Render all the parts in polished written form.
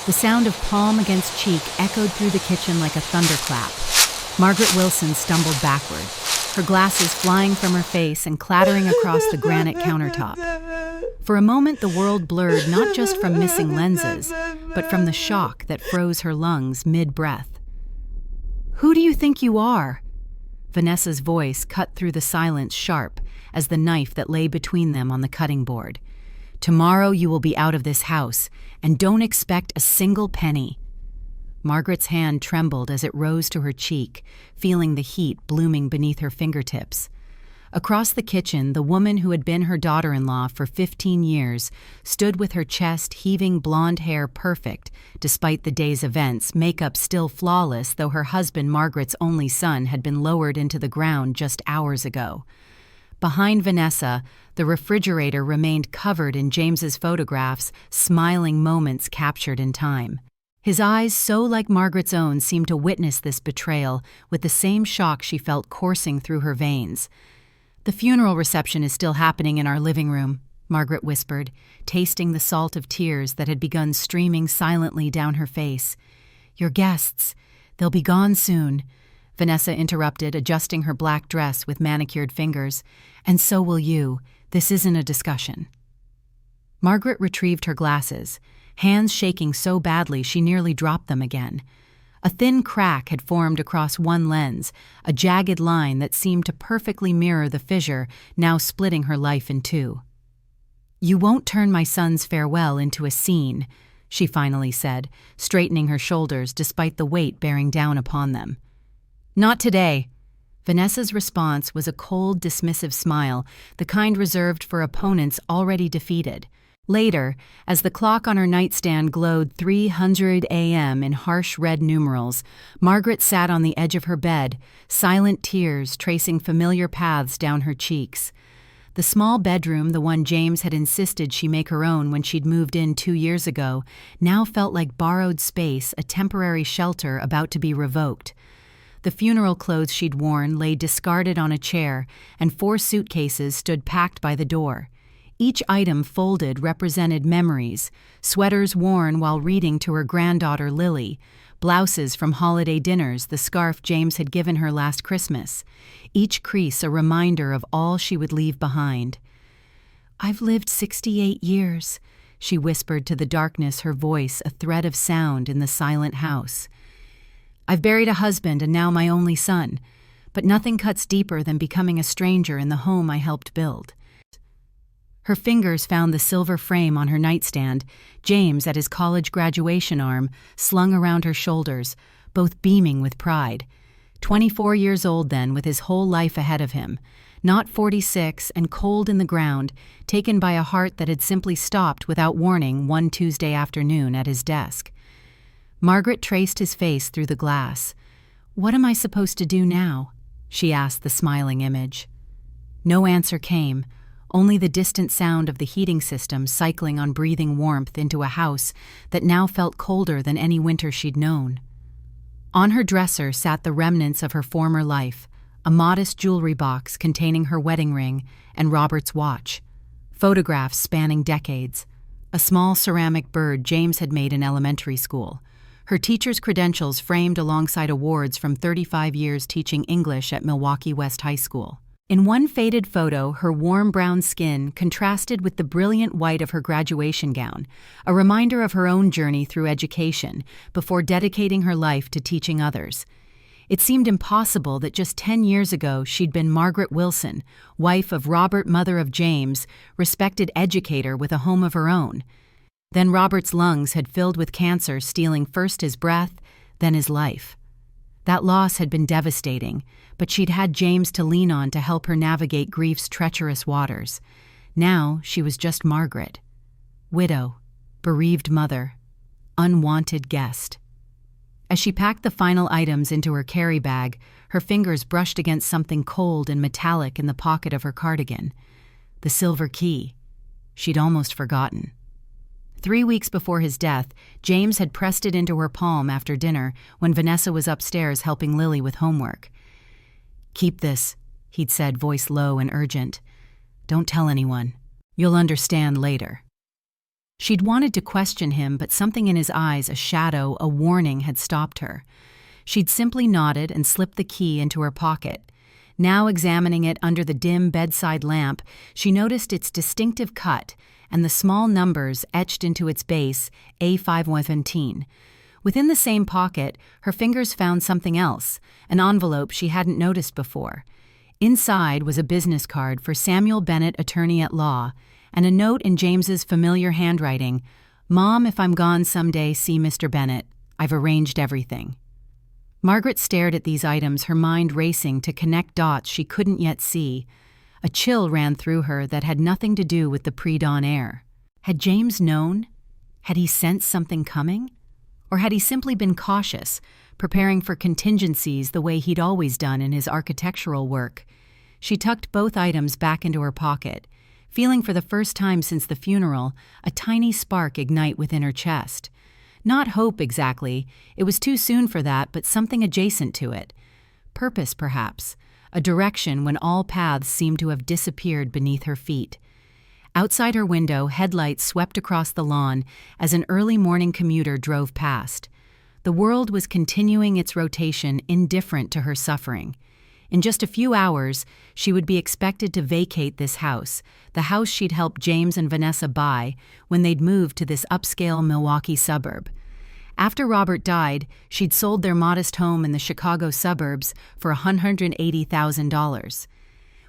The sound of palm against cheek echoed through the kitchen like a thunderclap. Margaret Wilson stumbled backward, her glasses flying from her face and clattering across the granite countertop. For a moment, the world blurred not just from missing lenses, but from the shock that froze her lungs mid-breath. "Who do you think you are?" Vanessa's voice cut through the silence sharp as the knife that lay between them on the cutting board. "Tomorrow you will be out of this house, and don't expect a single penny." Margaret's hand trembled as it rose to her cheek, feeling the heat blooming beneath her fingertips. Across the kitchen, the woman who had been her daughter-in-law for 15 years stood with her chest heaving, blonde hair perfect, despite the day's events, makeup still flawless, though her husband, Margaret's only son, had been lowered into the ground just hours ago. Behind Vanessa, the refrigerator remained covered in James's photographs, smiling moments captured in time. His eyes, so like Margaret's own, seemed to witness this betrayal with the same shock she felt coursing through her veins. "The funeral reception is still happening in our living room," Margaret whispered, tasting the salt of tears that had begun streaming silently down her face. "Your guests, they'll be gone soon," Vanessa interrupted, adjusting her black dress with manicured fingers. "And so will you. This isn't a discussion." Margaret retrieved her glasses, hands shaking so badly she nearly dropped them again. A thin crack had formed across one lens, a jagged line that seemed to perfectly mirror the fissure now splitting her life in two. "You won't turn my son's farewell into a scene," she finally said, straightening her shoulders despite the weight bearing down upon them. "Not today." Vanessa's response was a cold, dismissive smile, the kind reserved for opponents already defeated. Later, as the clock on her nightstand glowed 300 a.m. in harsh red numerals, Margaret sat on the edge of her bed, silent tears tracing familiar paths down her cheeks. The small bedroom, the one James had insisted she make her own when she'd moved in 2 years ago, now felt like borrowed space, a temporary shelter about to be revoked. The funeral clothes she'd worn lay discarded on a chair, and 4 suitcases stood packed by the door. Each item folded represented memories, sweaters worn while reading to her granddaughter Lily, blouses from holiday dinners, the scarf James had given her last Christmas, each crease a reminder of all she would leave behind. "I've lived 68 years, she whispered to the darkness, her voice a thread of sound in the silent house. "I've buried a husband and now my only son, but nothing cuts deeper than becoming a stranger in the home I helped build." Her fingers found the silver frame on her nightstand, James at his college graduation arm, slung around her shoulders, both beaming with pride. 24 years old then, with his whole life ahead of him. Not 46 and cold in the ground, taken by a heart that had simply stopped without warning one Tuesday afternoon at his desk. Margaret traced his face through the glass. "What am I supposed to do now?" she asked the smiling image. No answer came. Only the distant sound of the heating system cycling on breathing warmth into a house that now felt colder than any winter she'd known. On her dresser sat the remnants of her former life, a modest jewelry box containing her wedding ring and Robert's watch, photographs spanning decades, a small ceramic bird James had made in elementary school, her teacher's credentials framed alongside awards from 35 years teaching English at Milwaukee West High School. In one faded photo, her warm brown skin contrasted with the brilliant white of her graduation gown, a reminder of her own journey through education before dedicating her life to teaching others. It seemed impossible that just 10 years ago she'd been Margaret Wilson, wife of Robert, mother of James, respected educator with a home of her own. Then Robert's lungs had filled with cancer, stealing first his breath, then his life. That loss had been devastating, but she'd had James to lean on to help her navigate grief's treacherous waters. Now she was just Margaret. Widow, bereaved mother, unwanted guest. As she packed the final items into her carry bag, her fingers brushed against something cold and metallic in the pocket of her cardigan. The silver key. She'd almost forgotten. 3 weeks before his death, James had pressed it into her palm after dinner when Vanessa was upstairs helping Lily with homework. "Keep this," he'd said, voice low and urgent. "Don't tell anyone. You'll understand later." She'd wanted to question him, but something in his eyes, a shadow, a warning, had stopped her. She'd simply nodded and slipped the key into her pocket. Now examining it under the dim bedside lamp, she noticed its distinctive cut and the small numbers etched into its base, A517. Within the same pocket, her fingers found something else, an envelope she hadn't noticed before. Inside was a business card for Samuel Bennett, attorney at law, and a note in James's familiar handwriting, "Mom, if I'm gone someday, see Mr. Bennett. I've arranged everything." Margaret stared at these items, her mind racing to connect dots she couldn't yet see. A chill ran through her that had nothing to do with the pre-dawn air. Had James known? Had he sensed something coming? Or had he simply been cautious, preparing for contingencies the way he'd always done in his architectural work? She tucked both items back into her pocket, feeling for the first time since the funeral a tiny spark ignite within her chest. Not hope exactly, it was too soon for that, but something adjacent to it. Purpose, perhaps, a direction when all paths seemed to have disappeared beneath her feet. Outside her window, headlights swept across the lawn as an early morning commuter drove past. The world was continuing its rotation, indifferent to her suffering. In just a few hours, she would be expected to vacate this house, the house she'd helped James and Vanessa buy when they'd moved to this upscale Milwaukee suburb. After Robert died, she'd sold their modest home in the Chicago suburbs for $180,000.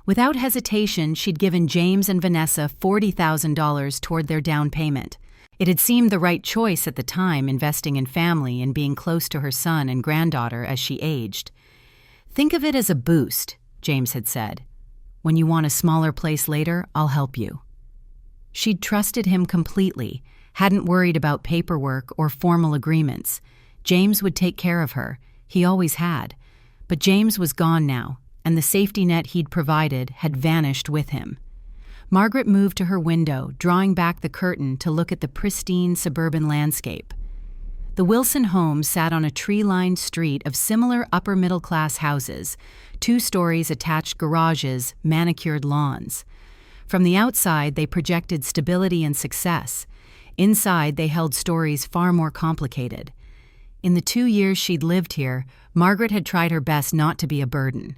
Without hesitation, she'd given James and Vanessa $40,000 toward their down payment. It had seemed the right choice at the time, investing in family and being close to her son and granddaughter as she aged. "Think of it as a boost," James had said. "When you want a smaller place later, I'll help you." She'd trusted him completely, hadn't worried about paperwork or formal agreements. James would take care of her. He always had. But James was gone now, and the safety net he'd provided had vanished with him. Margaret moved to her window, drawing back the curtain to look at the pristine suburban landscape. The Wilson home sat on a tree-lined street of similar upper-middle-class houses, 2 stories, attached garages, manicured lawns. From the outside, they projected stability and success. Inside, they held stories far more complicated. In the 2 years she'd lived here, Margaret had tried her best not to be a burden.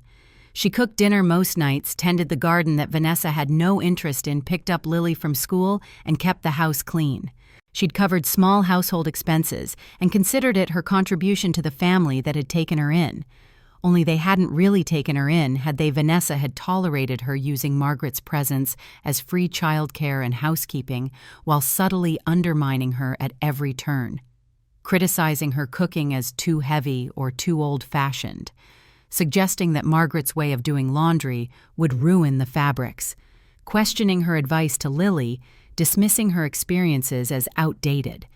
She cooked dinner most nights, tended the garden that Vanessa had no interest in, picked up Lily from school, and kept the house clean. She'd covered small household expenses and considered it her contribution to the family that had taken her in. Only they hadn't really taken her in had Vanessa had tolerated her using Margaret's presence as free childcare and housekeeping while subtly undermining her at every turn, criticizing her cooking as too heavy or too old-fashioned, suggesting that Margaret's way of doing laundry would ruin the fabrics, questioning her advice to Lily, dismissing her experiences as outdated.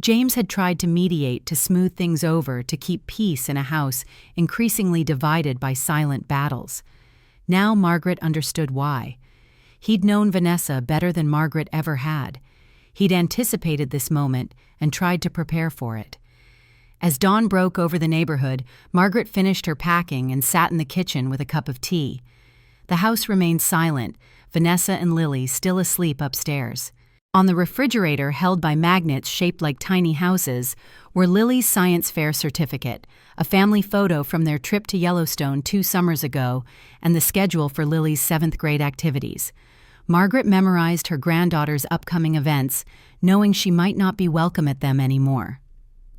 James had tried to mediate, to smooth things over, to keep peace in a house increasingly divided by silent battles. Now Margaret understood why. He'd known Vanessa better than Margaret ever had. He'd anticipated this moment and tried to prepare for it. As dawn broke over the neighborhood, Margaret finished her packing and sat in the kitchen with a cup of tea. The house remained silent, Vanessa and Lily still asleep upstairs. On the refrigerator, held by magnets shaped like tiny houses, were Lily's science fair certificate, a family photo from their trip to Yellowstone 2 summers ago, and the schedule for Lily's 7th grade activities. Margaret memorized her granddaughter's upcoming events, knowing she might not be welcome at them anymore.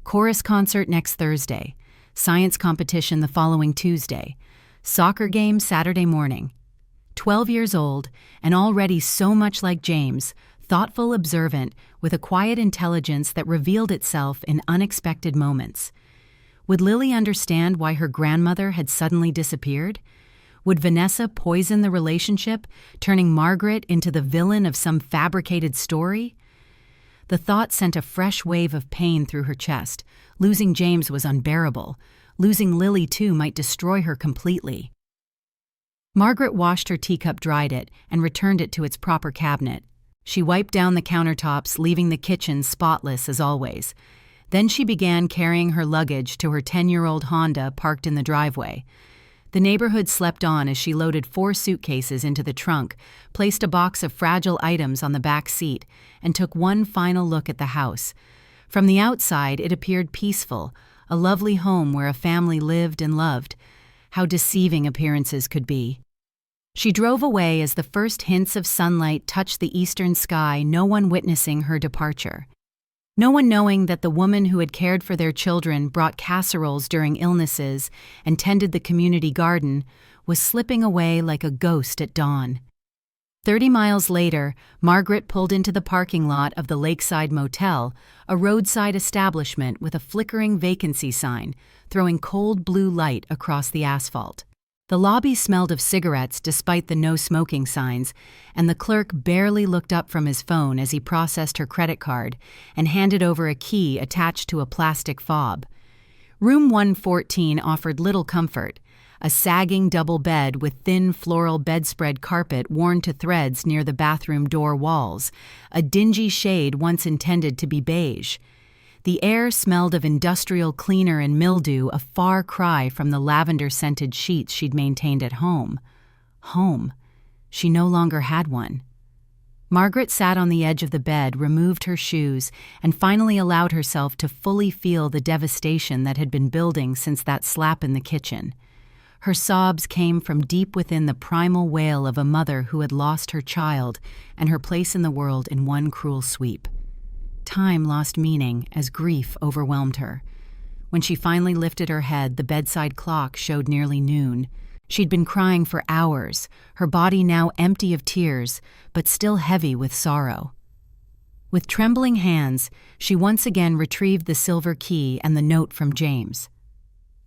Chorus concert next Thursday, science competition the following Tuesday, soccer game Saturday morning. 12 years old, and already so much like James, thoughtful, observant, with a quiet intelligence that revealed itself in unexpected moments. Would Lily understand why her grandmother had suddenly disappeared? Would Vanessa poison the relationship, turning Margaret into the villain of some fabricated story? The thought sent a fresh wave of pain through her chest. Losing James was unbearable. Losing Lily, too, might destroy her completely. Margaret washed her teacup, dried it, and returned it to its proper cabinet. She wiped down the countertops, leaving the kitchen spotless as always. Then she began carrying her luggage to her 10-year-old Honda parked in the driveway. The neighborhood slept on as she loaded 4 suitcases into the trunk, placed a box of fragile items on the back seat, and took one final look at the house. From the outside, it appeared peaceful, a lovely home where a family lived and loved. How deceiving appearances could be. She drove away as the first hints of sunlight touched the eastern sky, no one witnessing her departure. No one knowing that the woman who had cared for their children, brought casseroles during illnesses, and tended the community garden, was slipping away like a ghost at dawn. 30 miles later, Margaret pulled into the parking lot of the Lakeside Motel, a roadside establishment with a flickering vacancy sign, throwing cold blue light across the asphalt. The lobby smelled of cigarettes despite the no smoking signs, and the clerk barely looked up from his phone as he processed her credit card and handed over a key attached to a plastic fob. Room 114 offered little comfort, a sagging double bed with thin floral bedspread carpet worn to threads near the bathroom door walls, a dingy shade once intended to be beige. The air smelled of industrial cleaner and mildew, a far cry from the lavender-scented sheets she'd maintained at home. Home. She no longer had one. Margaret sat on the edge of the bed, removed her shoes, and finally allowed herself to fully feel the devastation that had been building since that slap in the kitchen. Her sobs came from deep within the primal wail of a mother who had lost her child and her place in the world in one cruel sweep. Time lost meaning as grief overwhelmed her. When she finally lifted her head, the bedside clock showed nearly noon. She'd been crying for hours, her body now empty of tears, but still heavy with sorrow. With trembling hands, she once again retrieved the silver key and the note from James.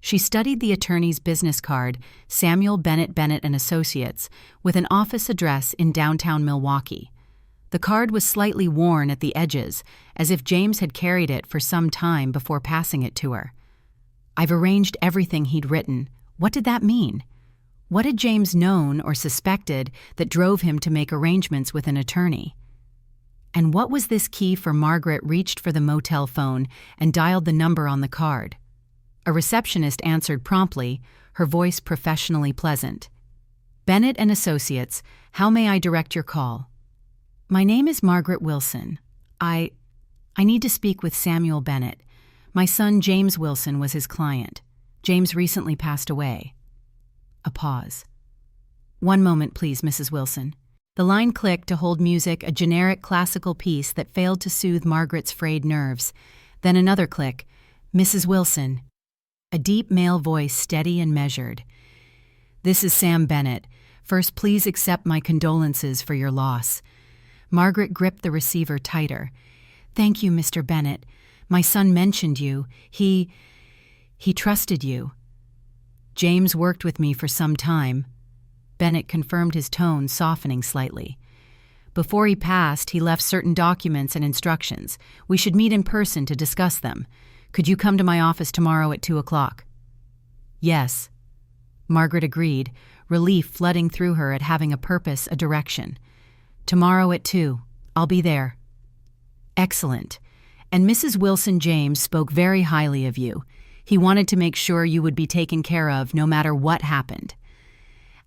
She studied the attorney's business card, Samuel Bennett and Associates, with an office address in downtown Milwaukee. The card was slightly worn at the edges, as if James had carried it for some time before passing it to her. I've arranged everything he'd written. What did that mean? What had James known or suspected that drove him to make arrangements with an attorney? And what was this key for? Margaret reached for the motel phone and dialed the number on the card. A receptionist answered promptly, her voice professionally pleasant. Bennett and Associates, how may I direct your call? My name is Margaret Wilson. I need to speak with Samuel Bennett. My son James Wilson was his client. James recently passed away. A pause. One moment, please, Mrs. Wilson. The line clicked to hold music, a generic classical piece that failed to soothe Margaret's frayed nerves. Then another click. Mrs. Wilson. A deep male voice, steady and measured. This is Sam Bennett. First, please accept my condolences for your loss. Margaret gripped the receiver tighter. Thank you, Mr. Bennett. My son mentioned you. He trusted you. James worked with me for some time. Bennett confirmed, his tone softening slightly. Before he passed, he left certain documents and instructions. We should meet in person to discuss them. Could you come to my office tomorrow at 2:00? Yes. Margaret agreed, relief flooding through her at having a purpose, a direction. Tomorrow at 2. I'll be there. Excellent. And Mrs. Wilson, James spoke very highly of you. He wanted to make sure you would be taken care of no matter what happened.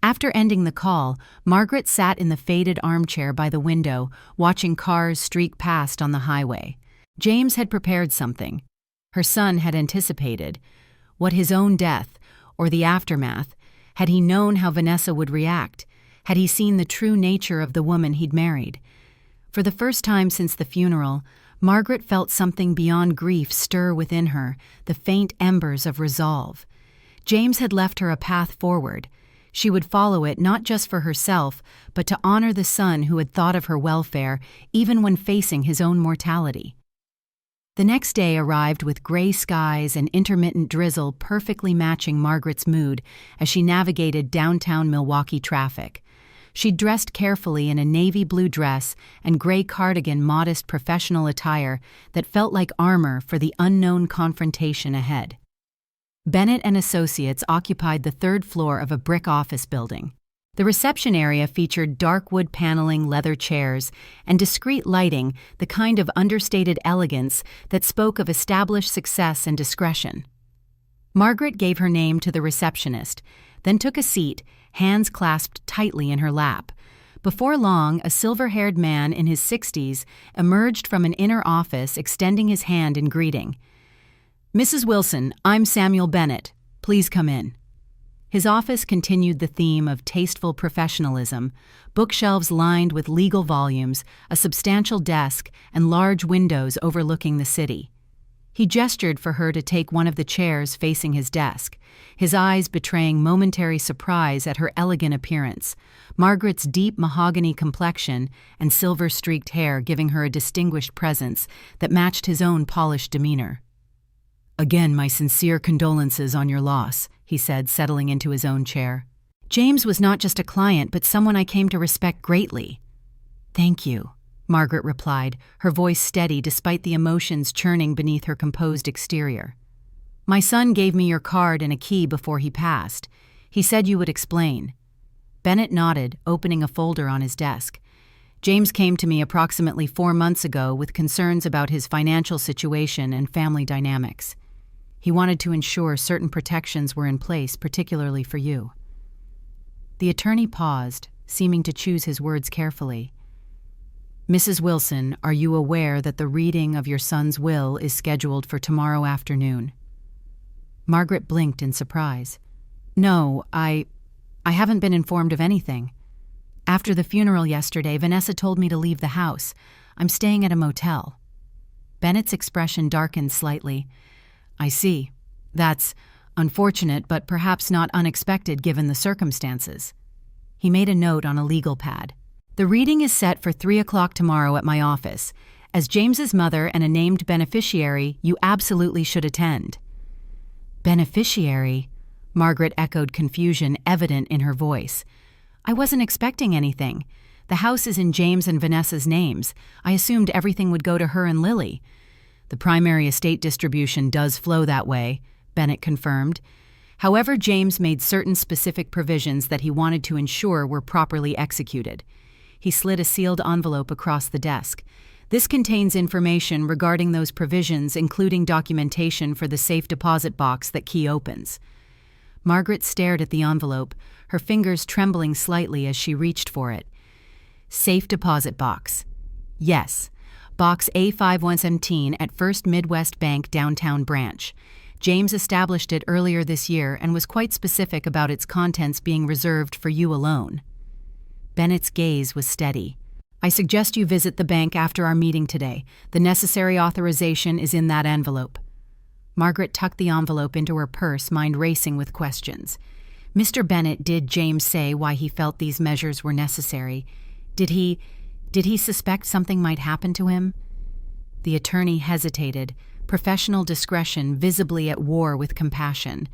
After ending the call, Margaret sat in the faded armchair by the window, watching cars streak past on the highway. James had prepared something. Her son had anticipated. What, his own death, or the aftermath? Had he known how Vanessa would react? Had he seen the true nature of the woman he'd married? For the first time since the funeral, Margaret felt something beyond grief stir within her, the faint embers of resolve. James had left her a path forward. She would follow it not just for herself, but to honor the son who had thought of her welfare, even when facing his own mortality. The next day arrived with gray skies and intermittent drizzle perfectly matching Margaret's mood as she navigated downtown Milwaukee traffic. She dressed carefully in a navy blue dress and gray cardigan, modest professional attire that felt like armor for the unknown confrontation ahead. Bennett and Associates occupied the 3rd floor of a brick office building. The reception area featured dark wood paneling, leather chairs, and discreet lighting, the kind of understated elegance that spoke of established success and discretion. Margaret gave her name to the receptionist, then took a seat, hands clasped tightly in her lap. Before long, a silver-haired man in his 60s emerged from an inner office, extending his hand in greeting. "Mrs. Wilson, I'm Samuel Bennett. Please come in." His office continued the theme of tasteful professionalism, bookshelves lined with legal volumes, a substantial desk, and large windows overlooking the city. He gestured for her to take one of the chairs facing his desk, his eyes betraying momentary surprise at her elegant appearance, Margaret's deep mahogany complexion and silver-streaked hair giving her a distinguished presence that matched his own polished demeanor. "Again, my sincere condolences on your loss," he said, settling into his own chair. "James was not just a client, but someone I came to respect greatly." "Thank you," Margaret replied, her voice steady despite the emotions churning beneath her composed exterior. "My son gave me your card and a key before he passed. He said you would explain." Bennett nodded, opening a folder on his desk. "James came to me approximately 4 months ago with concerns about his financial situation and family dynamics. He wanted to ensure certain protections were in place, particularly for you." The attorney paused, seeming to choose his words carefully. "Mrs. Wilson, are you aware that the reading of your son's will is scheduled for tomorrow afternoon?" Margaret blinked in surprise. "No, I haven't been informed of anything. After the funeral yesterday, Vanessa told me to leave the house. I'm staying at a motel." Bennett's expression darkened slightly. "I see. That's unfortunate, but perhaps not unexpected given the circumstances." He made a note on a legal pad. "The reading is set for 3 o'clock tomorrow at my office. As James's mother and a named beneficiary, you absolutely should attend." "Beneficiary?" Margaret echoed, confusion evident in her voice. "I wasn't expecting anything. The house is in James and Vanessa's names. I assumed everything would go to her and Lily." "The primary estate distribution does flow that way," Bennett confirmed. However, James made certain specific provisions that he wanted to ensure were properly executed. He slid a sealed envelope across the desk. "This contains information regarding those provisions, including documentation for the safe deposit box that key opens." Margaret stared at the envelope, her fingers trembling slightly as she reached for it. Safe deposit box. Yes. Box A5117 at First Midwest Bank Downtown Branch. James established it earlier this year and was quite specific about its contents being reserved for you alone. Bennett's gaze was steady. "I suggest you visit the bank after our meeting today. The necessary authorization is in that envelope." Margaret tucked the envelope into her purse, mind racing with questions. "Mr. Bennett, did James say why he felt these measures were necessary? Did he suspect something might happen to him?" The attorney hesitated, professional discretion visibly at war with compassion.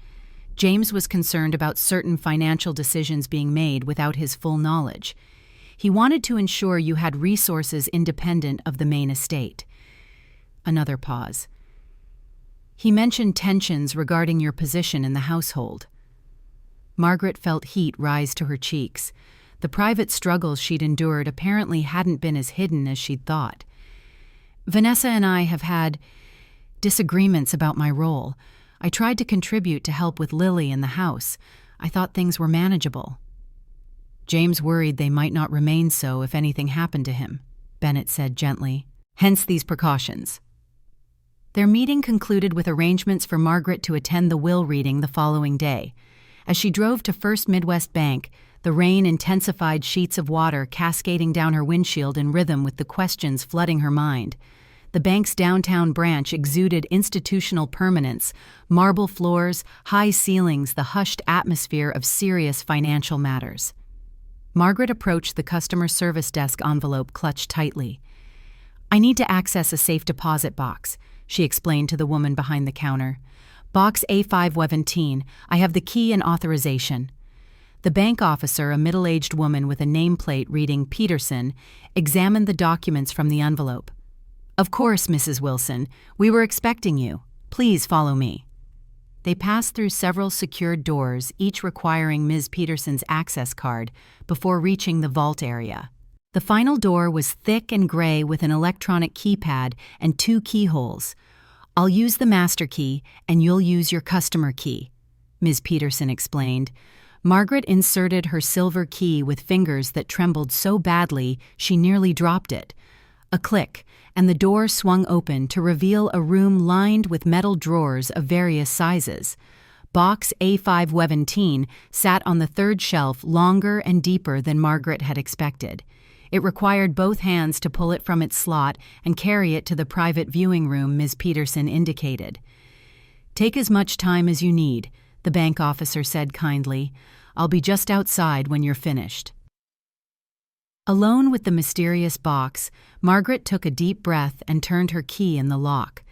James was concerned about certain financial decisions being made without his full knowledge. He wanted to ensure you had resources independent of the main estate. Another pause. "He mentioned tensions regarding your position in the household." Margaret felt heat rise to her cheeks. The private struggles she'd endured apparently hadn't been as hidden as she'd thought. "Vanessa and I have had disagreements about my role. I tried to contribute to help with Lily in the house. I thought things were manageable." "James worried they might not remain so if anything happened to him," Bennett said gently. "Hence these precautions." Their meeting concluded with arrangements for Margaret to attend the will reading the following day. As she drove to First Midwest Bank, the rain intensified, sheets of water cascading down her windshield in rhythm with the questions flooding her mind. The bank's downtown branch exuded institutional permanence, marble floors, high ceilings, the hushed atmosphere of serious financial matters. Margaret approached the customer service desk envelope clutched tightly. "I need to access a safe deposit box," she explained to the woman behind the counter. "Box A517, I have the key and authorization." The bank officer, a middle-aged woman with a nameplate reading Peterson, examined the documents from the envelope. "Of course, Mrs. Wilson. We were expecting you. Please follow me." They passed through several secured doors, each requiring Ms. Peterson's access card, before reaching the vault area. The final door was thick and gray with an electronic keypad and 2 keyholes. "I'll use the master key, and you'll use your customer key," Ms. Peterson explained. Margaret inserted her silver key with fingers that trembled so badly she nearly dropped it. A click, and the door swung open to reveal a room lined with metal drawers of various sizes. Box A517 sat on the third shelf, longer and deeper than Margaret had expected. It required both hands to pull it from its slot and carry it to the private viewing room Ms. Peterson indicated. "Take as much time as you need," the bank officer said kindly. "I'll be just outside when you're finished." Alone with the mysterious box, Margaret took a deep breath and turned her key in the lock.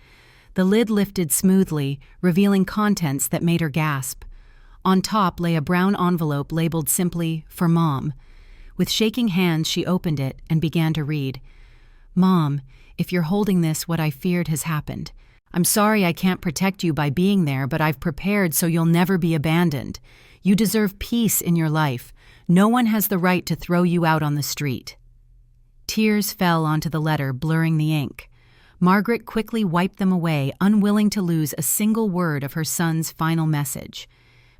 The lid lifted smoothly, revealing contents that made her gasp. On top lay a brown envelope labeled simply, "For Mom." With shaking hands, she opened it and began to read. "Mom, if you're holding this, what I feared has happened. I'm sorry I can't protect you by being there, but I've prepared so you'll never be abandoned. You deserve peace in your life. No one has the right to throw you out on the street." Tears fell onto the letter, blurring the ink. Margaret quickly wiped them away, unwilling to lose a single word of her son's final message.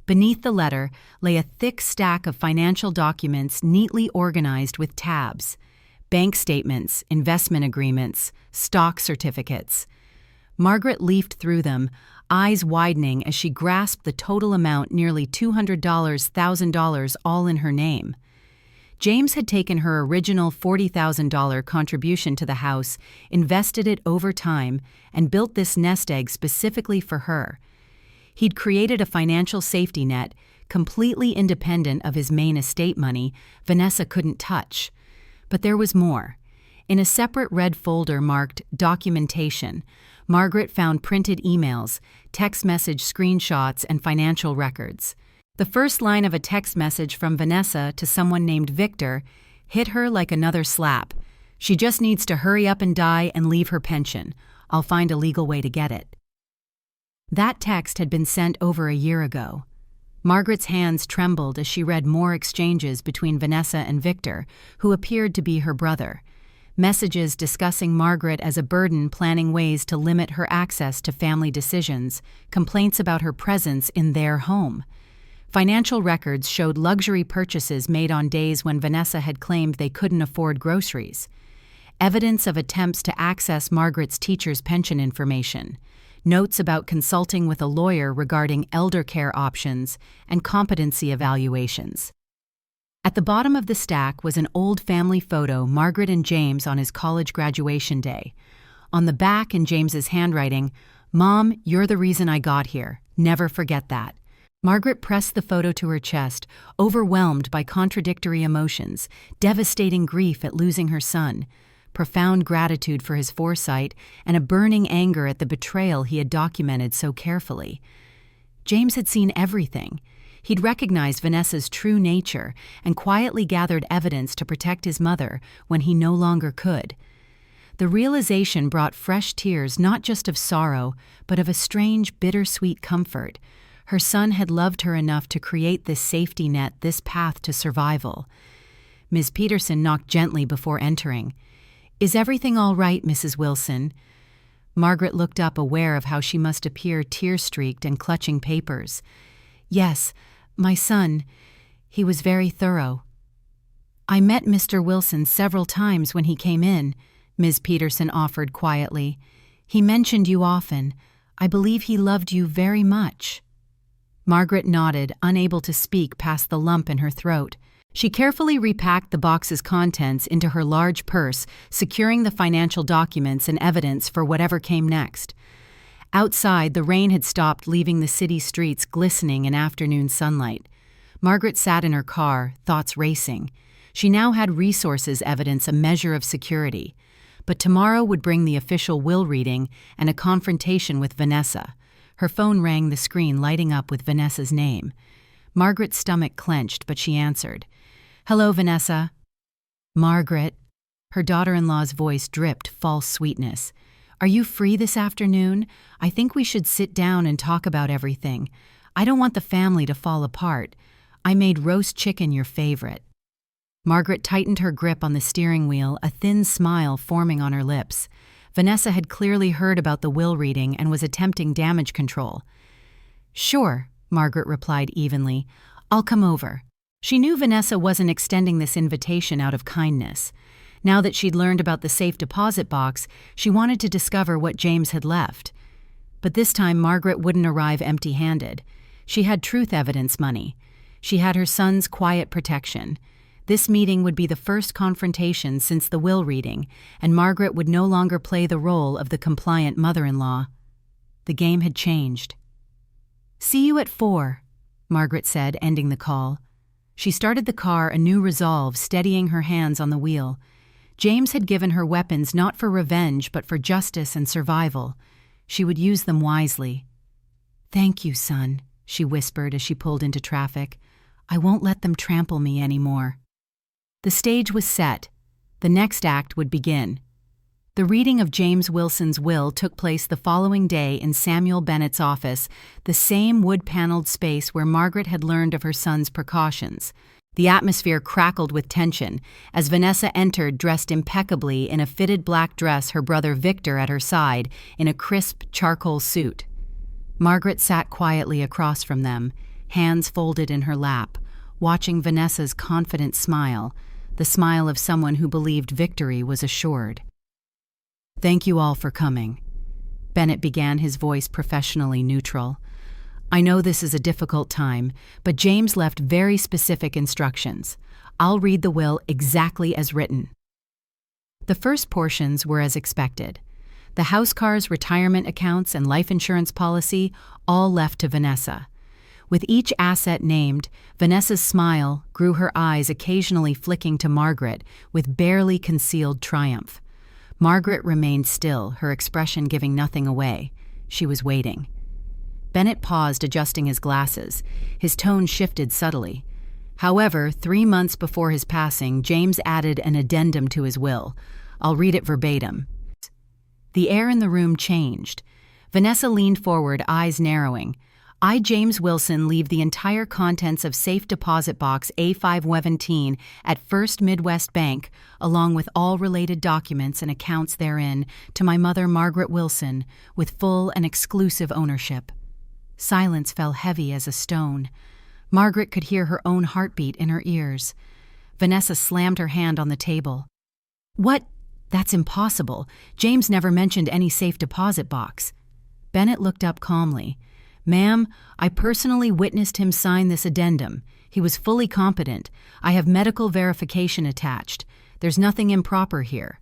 Beneath the letter lay a thick stack of financial documents neatly organized with tabs. Bank statements, investment agreements, stock certificates. Margaret leafed through them, eyes widening as she grasped the total amount, nearly $200,000, all in her name. James had taken her original $40,000 contribution to the house, invested it over time, and built this nest egg specifically for her. He'd created a financial safety net, completely independent of his main estate money Vanessa couldn't touch. But there was more. In a separate red folder marked Documentation, Margaret found printed emails, text message screenshots, and financial records. The first line of a text message from Vanessa to someone named Victor hit her like another slap. "She just needs to hurry up and die and leave her pension. I'll find a legal way to get it." That text had been sent over a year ago. Margaret's hands trembled as she read more exchanges between Vanessa and Victor, who appeared to be her brother. Messages discussing Margaret as a burden, planning ways to limit her access to family decisions, complaints about her presence in their home. Financial records showed luxury purchases made on days when Vanessa had claimed they couldn't afford groceries. Evidence of attempts to access Margaret's teacher's pension information. Notes about consulting with a lawyer regarding elder care options and competency evaluations. At the bottom of the stack was an old family photo, Margaret and James on his college graduation day. On the back, in James's handwriting, "Mom, you're the reason I got here. Never forget that." Margaret pressed the photo to her chest, overwhelmed by contradictory emotions, devastating grief at losing her son, profound gratitude for his foresight, and a burning anger at the betrayal he had documented so carefully. James had seen everything. He'd recognized Vanessa's true nature and quietly gathered evidence to protect his mother when he no longer could. The realization brought fresh tears, not just of sorrow, but of a strange, bittersweet comfort. Her son had loved her enough to create this safety net, this path to survival. Ms. Peterson knocked gently before entering. "Is everything all right, Mrs. Wilson?" Margaret looked up, aware of how she must appear tear-streaked and clutching papers. "Yes, my son. He was very thorough." "I met Mr. Wilson several times when he came in," Ms. Peterson offered quietly. "He mentioned you often. I believe he loved you very much." Margaret nodded, unable to speak past the lump in her throat. She carefully repacked the box's contents into her large purse, securing the financial documents and evidence for whatever came next. Outside, the rain had stopped, leaving the city streets glistening in afternoon sunlight. Margaret sat in her car, thoughts racing. She now had resources, evidence, a measure of security. But tomorrow would bring the official will reading and a confrontation with Vanessa. Her phone rang, the screen lighting up with Vanessa's name. Margaret's stomach clenched, but she answered. "Hello, Vanessa." "Margaret." Her daughter-in-law's voice dripped false sweetness. "Are you free this afternoon? I think we should sit down and talk about everything. I don't want the family to fall apart. I made roast chicken your favorite." Margaret tightened her grip on the steering wheel, a thin smile forming on her lips. Vanessa had clearly heard about the will reading and was attempting damage control. "Sure," Margaret replied evenly. I'll come over. She knew Vanessa wasn't extending this invitation out of kindness. Now that she'd learned about the safe deposit box, she wanted to discover what James had left. But this time Margaret wouldn't arrive empty-handed. She had truth evidence money. She had her son's quiet protection. This meeting would be the first confrontation since the will reading, and Margaret would no longer play the role of the compliant mother-in-law. The game had changed. "See you at 4, Margaret said, ending the call. She started the car, a new resolve, steadying her hands on the wheel. James had given her weapons not for revenge but for justice and survival. She would use them wisely. "Thank you, son," she whispered as she pulled into traffic. "I won't let them trample me anymore." The stage was set. The next act would begin. The reading of James Wilson's will took place the following day in Samuel Bennett's office, the same wood-paneled space where Margaret had learned of her son's precautions. The atmosphere crackled with tension as Vanessa entered dressed impeccably in a fitted black dress, her brother Victor at her side in a crisp charcoal suit. Margaret sat quietly across from them, hands folded in her lap, watching Vanessa's confident smile, the smile of someone who believed victory was assured. "Thank you all for coming." Bennett began, his voice professionally neutral. "I know this is a difficult time, but James left very specific instructions. I'll read the will exactly as written." The first portions were as expected. The house cars, retirement accounts, and life insurance policy all left to Vanessa. With each asset named, Vanessa's smile grew, her eyes occasionally flicking to Margaret with barely concealed triumph. Margaret remained still, her expression giving nothing away. She was waiting. Bennett paused, adjusting his glasses. His tone shifted subtly. However, 3 months before his passing, James added an addendum to his will. I'll read it verbatim. The air in the room changed. Vanessa leaned forward, eyes narrowing. "I, James Wilson, leave the entire contents of safe deposit box A517 at First Midwest Bank, along with all related documents and accounts therein, to my mother, Margaret Wilson, with full and exclusive ownership." Silence fell heavy as a stone. Margaret could hear her own heartbeat in her ears. Vanessa slammed her hand on the table. "What? That's impossible. James never mentioned any safe deposit box." Bennett looked up calmly. "Ma'am, I personally witnessed him sign this addendum. He was fully competent. I have medical verification attached. There's nothing improper here."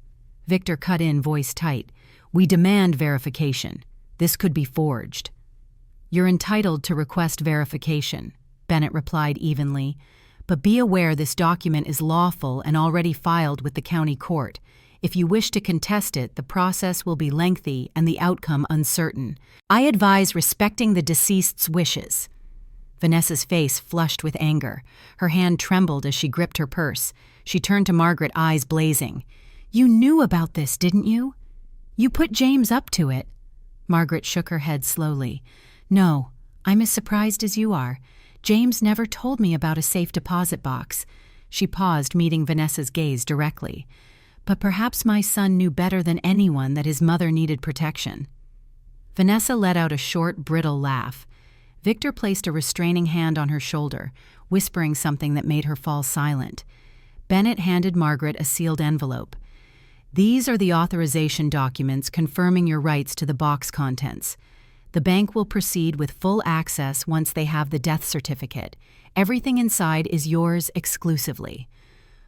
Victor cut in, voice tight. "We demand verification. This could be forged." "You're entitled to request verification," Bennett replied evenly. "But be aware this document is lawful and already filed with the county court. If you wish to contest it, the process will be lengthy and the outcome uncertain. I advise respecting the deceased's wishes." Vanessa's face flushed with anger. Her hand trembled as she gripped her purse. She turned to Margaret, eyes blazing. "You knew about this, didn't you? You put James up to it." Margaret shook her head slowly. "No, I'm as surprised as you are. James never told me about a safe deposit box." She paused, meeting Vanessa's gaze directly. "But perhaps my son knew better than anyone that his mother needed protection." Vanessa let out a short, brittle laugh. Victor placed a restraining hand on her shoulder, whispering something that made her fall silent. Bennett handed Margaret a sealed envelope. "These are the authorization documents confirming your rights to the box contents. The bank will proceed with full access once they have the death certificate. Everything inside is yours exclusively."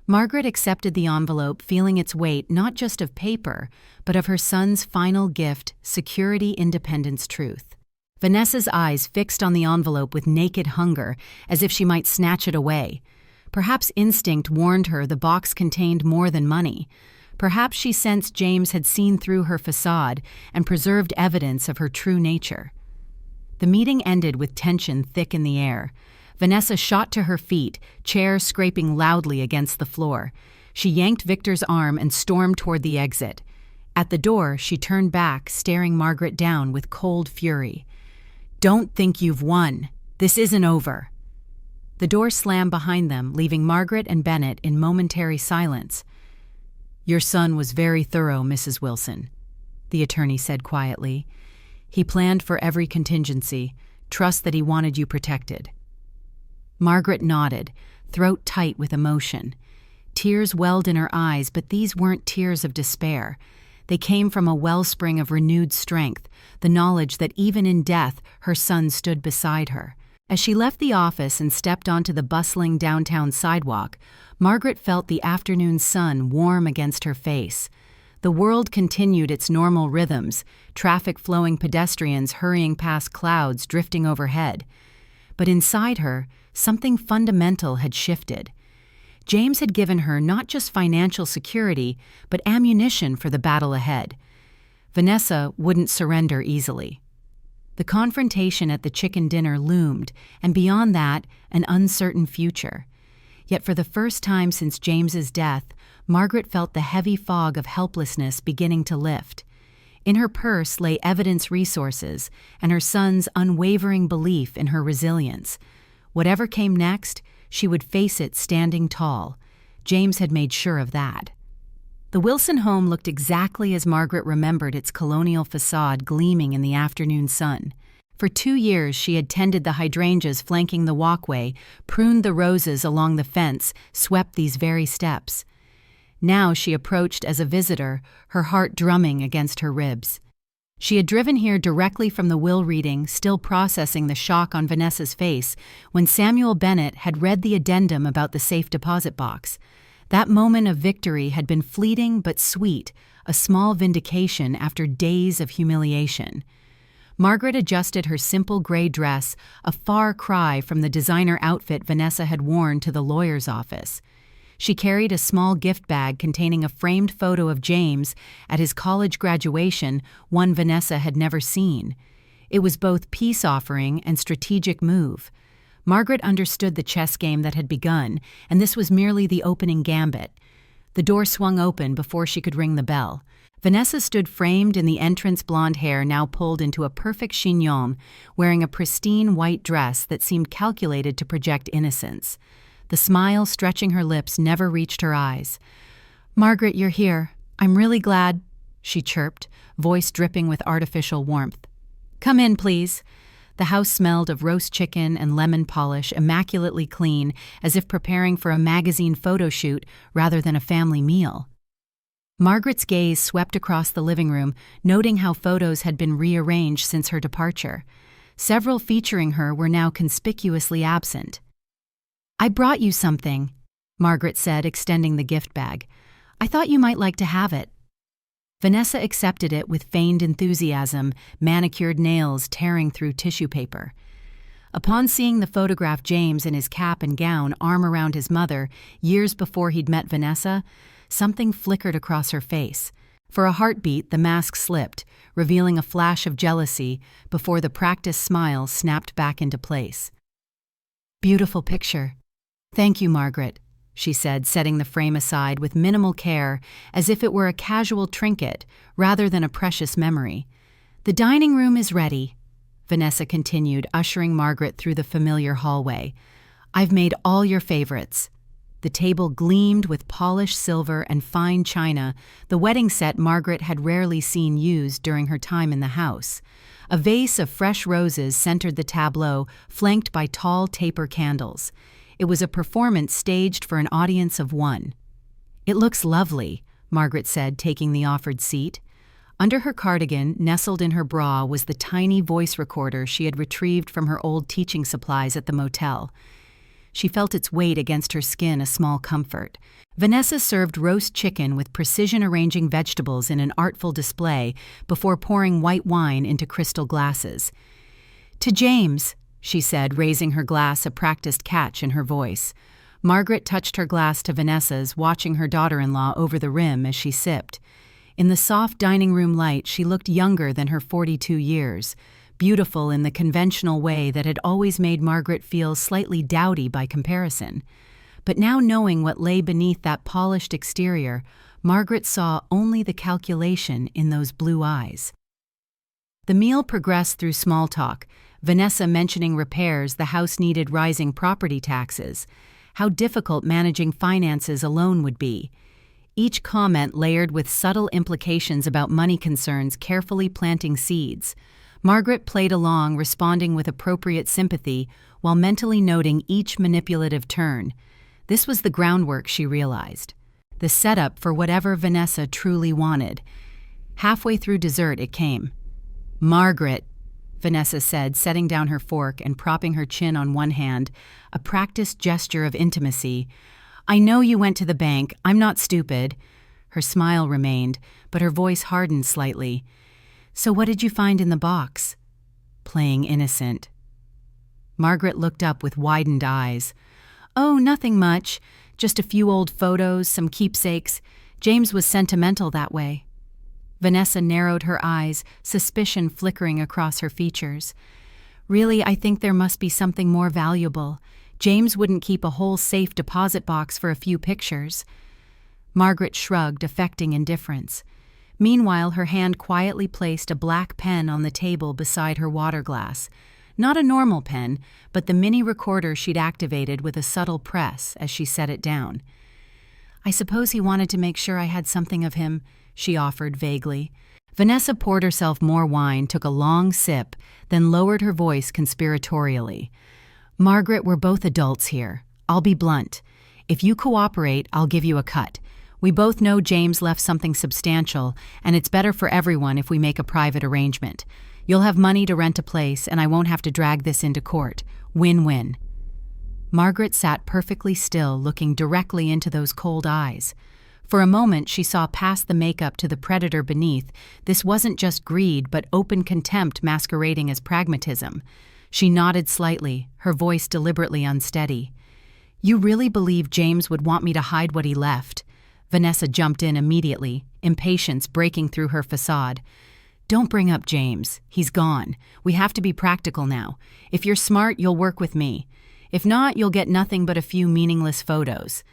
Margaret accepted the envelope, feeling its weight not just of paper, but of her son's final gift, security, independence, truth. Vanessa's eyes fixed on the envelope with naked hunger, as if she might snatch it away. Perhaps instinct warned her the box contained more than money. Perhaps she sensed James had seen through her facade and preserved evidence of her true nature. The meeting ended with tension thick in the air. Vanessa shot to her feet, chair scraping loudly against the floor. She yanked Victor's arm and stormed toward the exit. At the door, she turned back, staring Margaret down with cold fury. "Don't think you've won. This isn't over." The door slammed behind them, leaving Margaret and Bennett in momentary silence. "Your son was very thorough, Mrs. Wilson," the attorney said quietly. "He planned for every contingency. Trust that he wanted you protected." Margaret nodded, throat tight with emotion. Tears welled in her eyes, but these weren't tears of despair. They came from a wellspring of renewed strength, the knowledge that even in death, her son stood beside her. As she left the office and stepped onto the bustling downtown sidewalk, Margaret felt the afternoon sun warm against her face. The world continued its normal rhythms, traffic-flowing pedestrians hurrying past clouds drifting overhead. But inside her, something fundamental had shifted. James had given her not just financial security, but ammunition for the battle ahead. Vanessa wouldn't surrender easily. The confrontation at the chicken dinner loomed, and beyond that, an uncertain future. Yet for the first time since James's death, Margaret felt the heavy fog of helplessness beginning to lift. In her purse lay evidence resources and her son's unwavering belief in her resilience. Whatever came next, she would face it standing tall. James had made sure of that. The Wilson home looked exactly as Margaret remembered its colonial facade gleaming in the afternoon sun. For 2 years she had tended the hydrangeas flanking the walkway, pruned the roses along the fence, swept these very steps. Now she approached as a visitor, her heart drumming against her ribs. She had driven here directly from the will reading, still processing the shock on Vanessa's face, when Samuel Bennett had read the addendum about the safe deposit box. That moment of victory had been fleeting but sweet, a small vindication after days of humiliation. Margaret adjusted her simple gray dress, a far cry from the designer outfit Vanessa had worn to the lawyer's office. She carried a small gift bag containing a framed photo of James at his college graduation, one Vanessa had never seen. It was both peace offering and strategic move. Margaret understood the chess game that had begun, and this was merely the opening gambit. The door swung open before she could ring the bell. Vanessa stood framed in the entrance, blonde hair now pulled into a perfect chignon, wearing a pristine white dress that seemed calculated to project innocence. The smile stretching her lips never reached her eyes. "Margaret, you're here. I'm really glad," she chirped, voice dripping with artificial warmth. "Come in, please." The house smelled of roast chicken and lemon polish, immaculately clean, as if preparing for a magazine photo shoot rather than a family meal. Margaret's gaze swept across the living room, noting how photos had been rearranged since her departure. Several featuring her were now conspicuously absent. "I brought you something," Margaret said, extending the gift bag. "I thought you might like to have it." Vanessa accepted it with feigned enthusiasm, manicured nails tearing through tissue paper. Upon seeing the photographed James in his cap and gown, arm around his mother, years before he'd met Vanessa, something flickered across her face. For a heartbeat, the mask slipped, revealing a flash of jealousy before the practiced smile snapped back into place. "Beautiful picture." "Thank you, Margaret," she said, setting the frame aside with minimal care, as if it were a casual trinket rather than a precious memory. "The dining room is ready," Vanessa continued, ushering Margaret through the familiar hallway. "I've made all your favorites." The table gleamed with polished silver and fine china, the wedding set Margaret had rarely seen used during her time in the house. A vase of fresh roses centered the tableau, flanked by tall taper candles. It was a performance staged for an audience of one. "It looks lovely," Margaret said, taking the offered seat. Under her cardigan, nestled in her bra, was the tiny voice recorder she had retrieved from her old teaching supplies at the motel. She felt its weight against her skin, a small comfort. Vanessa served roast chicken with precision arranging vegetables in an artful display before pouring white wine into crystal glasses. "To James," she said, raising her glass, a practiced catch in her voice. Margaret touched her glass to Vanessa's, watching her daughter-in-law over the rim as she sipped. In the soft dining room light, she looked younger than her 42 years, beautiful in the conventional way that had always made Margaret feel slightly dowdy by comparison. But now, knowing what lay beneath that polished exterior, Margaret saw only the calculation in those blue eyes. The meal progressed through small talk, Vanessa mentioning repairs the house needed, rising property taxes, how difficult managing finances alone would be. Each comment layered with subtle implications about money concerns, carefully planting seeds. Margaret played along, responding with appropriate sympathy while mentally noting each manipulative turn. This was the groundwork, she realized. The setup for whatever Vanessa truly wanted. Halfway through dessert, it came. "Margaret," Vanessa said, setting down her fork and propping her chin on one hand, a practiced gesture of intimacy. "I know you went to the bank. I'm not stupid." Her smile remained, but her voice hardened slightly. "So what did you find in the box?" Playing innocent. Margaret looked up with widened eyes. "Oh, nothing much. Just a few old photos, some keepsakes. James was sentimental that way." Vanessa narrowed her eyes, suspicion flickering across her features. "Really, I think there must be something more valuable. James wouldn't keep a whole safe deposit box for a few pictures." Margaret shrugged, affecting indifference. Meanwhile, her hand quietly placed a black pen on the table beside her water glass. Not a normal pen, but the mini recorder she'd activated with a subtle press as she set it down. "I suppose he wanted to make sure I had something of him," she offered vaguely. Vanessa poured herself more wine, took a long sip, then lowered her voice conspiratorially. "Margaret, we're both adults here. I'll be blunt. If you cooperate, I'll give you a cut. We both know James left something substantial, and it's better for everyone if we make a private arrangement. You'll have money to rent a place, and I won't have to drag this into court. Win-win." Margaret sat perfectly still, looking directly into those cold eyes. For a moment, she saw past the makeup to the predator beneath. This wasn't just greed, but open contempt masquerading as pragmatism. She nodded slightly, her voice deliberately unsteady. "You really believe James would want me to hide what he left?" Vanessa jumped in immediately, impatience breaking through her facade. "Don't bring up James. He's gone. We have to be practical now. If you're smart, you'll work with me. If not, you'll get nothing but a few meaningless photos."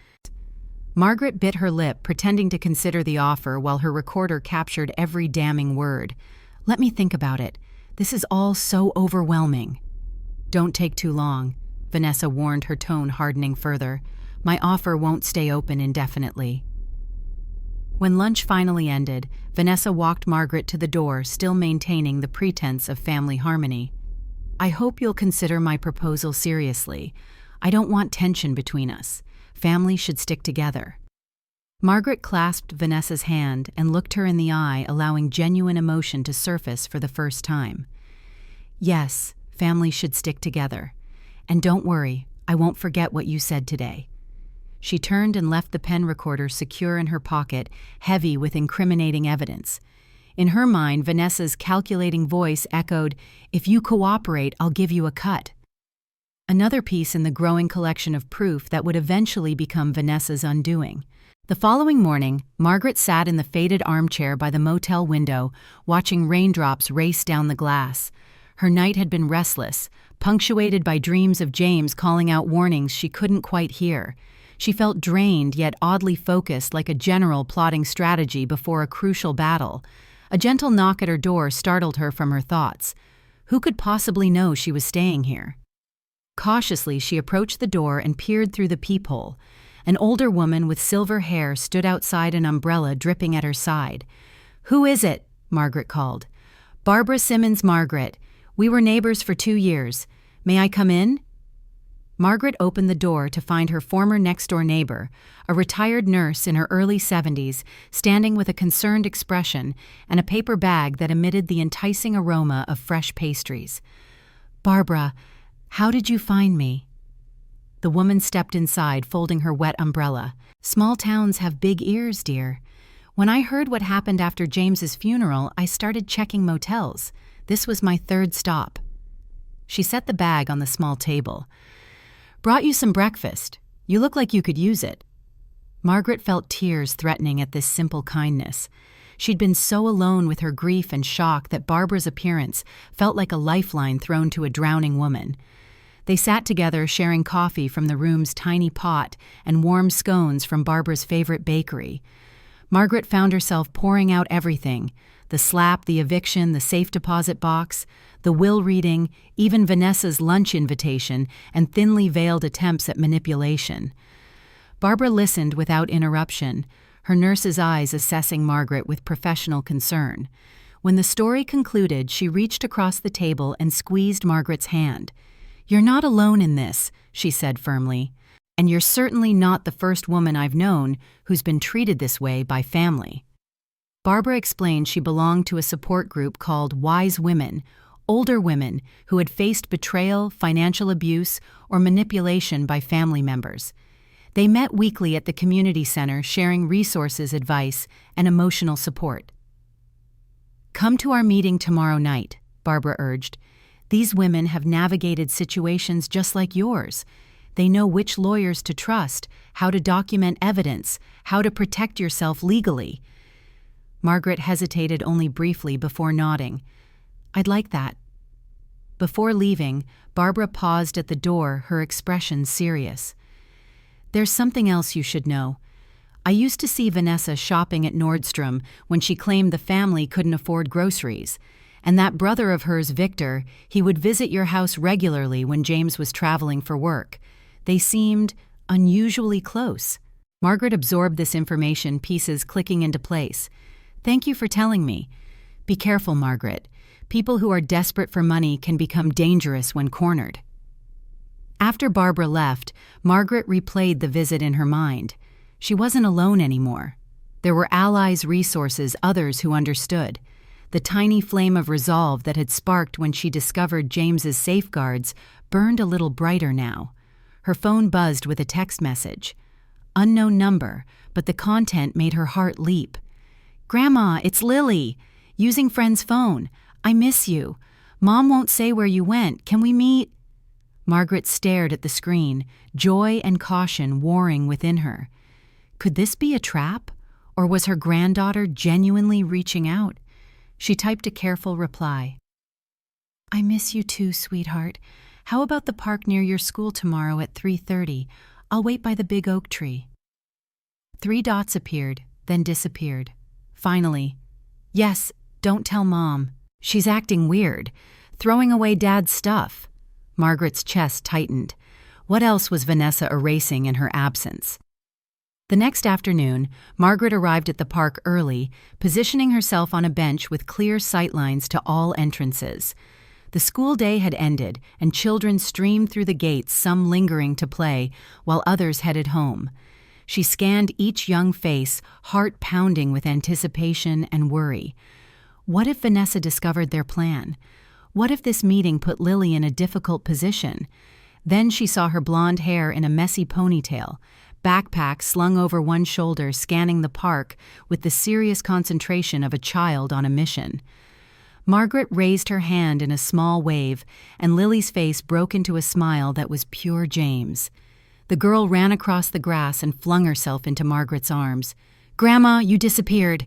Margaret bit her lip, pretending to consider the offer while her recorder captured every damning word. "Let me think about it. This is all so overwhelming." "Don't take too long," Vanessa warned, her tone hardening further. "My offer won't stay open indefinitely." When lunch finally ended, Vanessa walked Margaret to the door, still maintaining the pretense of family harmony. "I hope you'll consider my proposal seriously. I don't want tension between us. Family should stick together." Margaret clasped Vanessa's hand and looked her in the eye, allowing genuine emotion to surface for the first time. "Yes, family should stick together. And don't worry, I won't forget what you said today." She turned and left the pen recorder secure in her pocket, heavy with incriminating evidence. In her mind, Vanessa's calculating voice echoed, "If you cooperate, I'll give you a cut." Another piece in the growing collection of proof that would eventually become Vanessa's undoing. The following morning, Margaret sat in the faded armchair by the motel window, watching raindrops race down the glass. Her night had been restless, punctuated by dreams of James calling out warnings she couldn't quite hear. She felt drained yet oddly focused, like a general plotting strategy before a crucial battle. A gentle knock at her door startled her from her thoughts. Who could possibly know she was staying here? Cautiously, she approached the door and peered through the peephole. An older woman with silver hair stood outside an umbrella dripping at her side. "Who is it?" Margaret called. "Barbara Simmons, Margaret. We were neighbors for 2 years. May I come in?" Margaret opened the door to find her former next-door neighbor, a retired nurse in her early 70s, standing with a concerned expression and a paper bag that emitted the enticing aroma of fresh pastries. "Barbara, how did you find me?" The woman stepped inside, folding her wet umbrella. "Small towns have big ears, dear. When I heard what happened after James's funeral, I started checking motels. This was my 3rd stop." She set the bag on the small table. "Brought you some breakfast. You look like you could use it." Margaret felt tears threatening at this simple kindness. She'd been so alone with her grief and shock that Barbara's appearance felt like a lifeline thrown to a drowning woman. They sat together, sharing coffee from the room's tiny pot and warm scones from Barbara's favorite bakery. Margaret found herself pouring out everything: the slap, the eviction, the safe deposit box, the will reading, even Vanessa's lunch invitation, and thinly veiled attempts at manipulation. Barbara listened without interruption, her nurse's eyes assessing Margaret with professional concern. When the story concluded, she reached across the table and squeezed Margaret's hand. "You're not alone in this," she said firmly. "And you're certainly not the first woman I've known who's been treated this way by family." Barbara explained she belonged to a support group called Wise Women, older women who had faced betrayal, financial abuse, or manipulation by family members. They met weekly at the community center, sharing resources, advice, and emotional support. "Come to our meeting tomorrow night," Barbara urged. "These women have navigated situations just like yours. They know which lawyers to trust, how to document evidence, how to protect yourself legally." Margaret hesitated only briefly before nodding. "I'd like that." Before leaving, Barbara paused at the door, her expression serious. "There's something else you should know. I used to see Vanessa shopping at Nordstrom when she claimed the family couldn't afford groceries. And that brother of hers, Victor, he would visit your house regularly when James was traveling for work. They seemed unusually close." Margaret absorbed this information, pieces clicking into place. "Thank you for telling me. Be careful, Margaret. People who are desperate for money can become dangerous when cornered." After Barbara left, Margaret replayed the visit in her mind. She wasn't alone anymore. There were allies, resources, others who understood. The tiny flame of resolve that had sparked when she discovered James's safeguards burned a little brighter now. Her phone buzzed with a text message. Unknown number, but the content made her heart leap. "Grandma, it's Lily. Using friend's phone. I miss you. Mom won't say where you went. Can we meet?" Margaret stared at the screen, joy and caution warring within her. Could this be a trap? Or was her granddaughter genuinely reaching out? She typed a careful reply. "I miss you too, sweetheart. How about the park near your school tomorrow at 3:30? I'll wait by the big oak tree." 3 dots appeared, then disappeared. Finally, "Yes, don't tell Mom. She's acting weird, throwing away Dad's stuff." Margaret's chest tightened. What else was Vanessa erasing in her absence? The next afternoon, Margaret arrived at the park early, positioning herself on a bench with clear sightlines to all entrances. The school day had ended, and children streamed through the gates, some lingering to play, while others headed home. She scanned each young face, heart pounding with anticipation and worry. What if Vanessa discovered their plan? What if this meeting put Lily in a difficult position? Then she saw her blonde hair in a messy ponytail, backpack slung over one shoulder, scanning the park with the serious concentration of a child on a mission. Margaret raised her hand in a small wave, and Lily's face broke into a smile that was pure James. The girl ran across the grass and flung herself into Margaret's arms. "Grandma, you disappeared."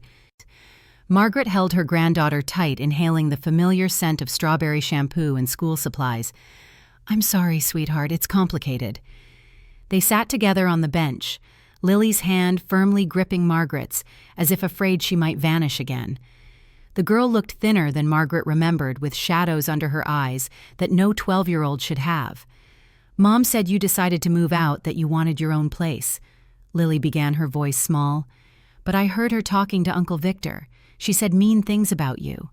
Margaret held her granddaughter tight, inhaling the familiar scent of strawberry shampoo and school supplies. "I'm sorry, sweetheart, it's complicated." They sat together on the bench, Lily's hand firmly gripping Margaret's, as if afraid she might vanish again. The girl looked thinner than Margaret remembered, with shadows under her eyes that no 12-year-old should have. "Mom said you decided to move out, that you wanted your own place." Lily began, her voice small. "But I heard her talking to Uncle Victor. She said mean things about you."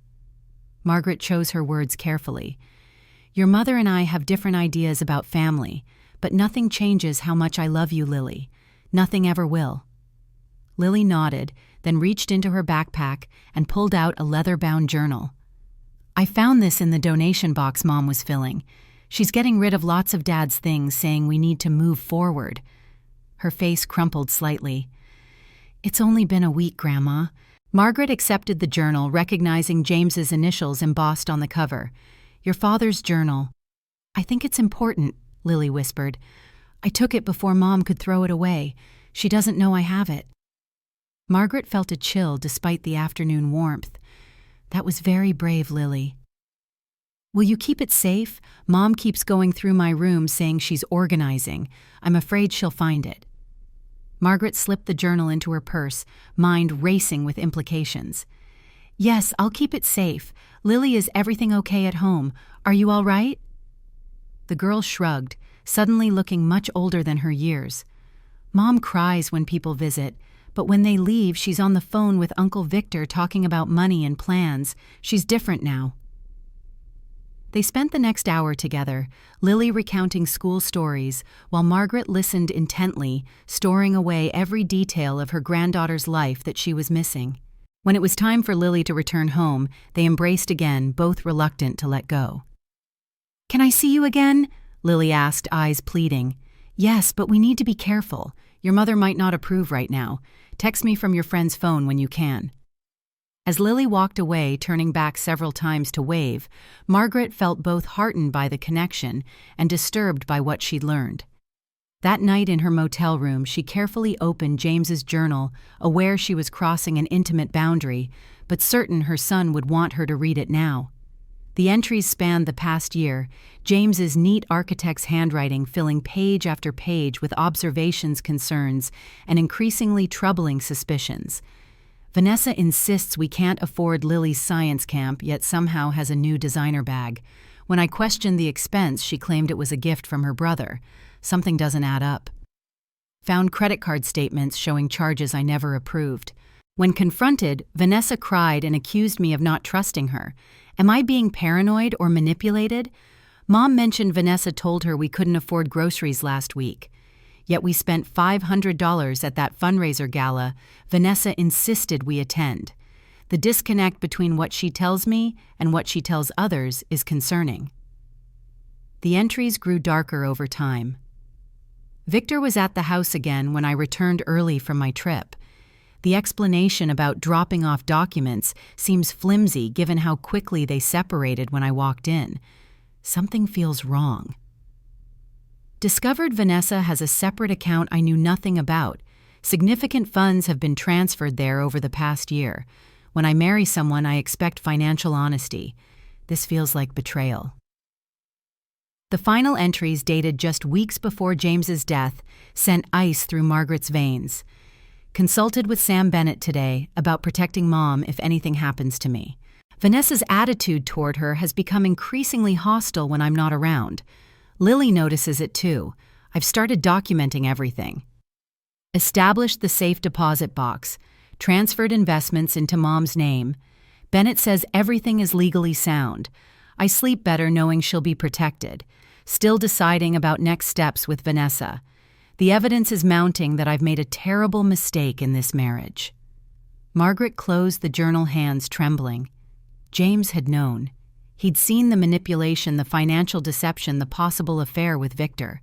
Margaret chose her words carefully. "Your mother and I have different ideas about family, but nothing changes how much I love you, Lily. Nothing ever will." Lily nodded, then reached into her backpack and pulled out a leather-bound journal. "I found this in the donation box Mom was filling. She's getting rid of lots of Dad's things, saying we need to move forward." Her face crumpled slightly. "It's only been a week, Grandma." Margaret accepted the journal, recognizing James's initials embossed on the cover. "Your father's journal." "I think it's important," Lily whispered. "I took it before Mom could throw it away. She doesn't know I have it." Margaret felt a chill despite the afternoon warmth. "That was very brave, Lily." "Will you keep it safe? Mom keeps going through my room saying she's organizing. I'm afraid she'll find it." Margaret slipped the journal into her purse, mind racing with implications. "Yes, I'll keep it safe. Lily, is everything okay at home? Are you all right?" The girl shrugged, suddenly looking much older than her years. "Mom cries when people visit, But when they leave, she's on the phone with Uncle Victor talking about money and plans. She's different now. They spent the next hour together, Lily recounting school stories, while Margaret listened intently, storing away every detail of her granddaughter's life that she was missing. When it was time for Lily to return home, they embraced again, both reluctant to let go. "Can I see you again?" Lily asked, eyes pleading. "Yes, but we need to be careful. Your mother might not approve right now. Text me from your friend's phone when you can." As Lily walked away, turning back several times to wave, Margaret felt both heartened by the connection and disturbed by what she'd learned. That night in her motel room, she carefully opened James's journal, aware she was crossing an intimate boundary, but certain her son would want her to read it now. The entries spanned the past year, James's neat architect's handwriting filling page after page with observations, concerns, and increasingly troubling suspicions. Vanessa insists we can't afford Lily's science camp, yet somehow has a new designer bag. When I questioned the expense, she claimed it was a gift from her brother. Something doesn't add up. Found credit card statements showing charges I never approved. When confronted, Vanessa cried and accused me of not trusting her. Am I being paranoid or manipulated? Mom mentioned Vanessa told her we couldn't afford groceries last week. Yet we spent $500 at that fundraiser gala. Vanessa insisted we attend. The disconnect between what she tells me and what she tells others is concerning. The entries grew darker over time. Victor was at the house again when I returned early from my trip. The explanation about dropping off documents seems flimsy given how quickly they separated when I walked in. Something feels wrong. Discovered Vanessa has a separate account I knew nothing about. Significant funds have been transferred there over the past year. When I marry someone, I expect financial honesty. This feels like betrayal. The final entries, dated just weeks before James's death, sent ice through Margaret's veins. Consulted with Sam Bennett today about protecting Mom if anything happens to me. Vanessa's attitude toward her has become increasingly hostile when I'm not around. Lily notices it too. I've started documenting everything. Established the safe deposit box. Transferred investments into Mom's name. Bennett says everything is legally sound. I sleep better knowing she'll be protected. Still deciding about next steps with Vanessa. The evidence is mounting that I've made a terrible mistake in this marriage. Margaret closed the journal, hands trembling. James had known. He'd seen the manipulation, the financial deception, the possible affair with Victor.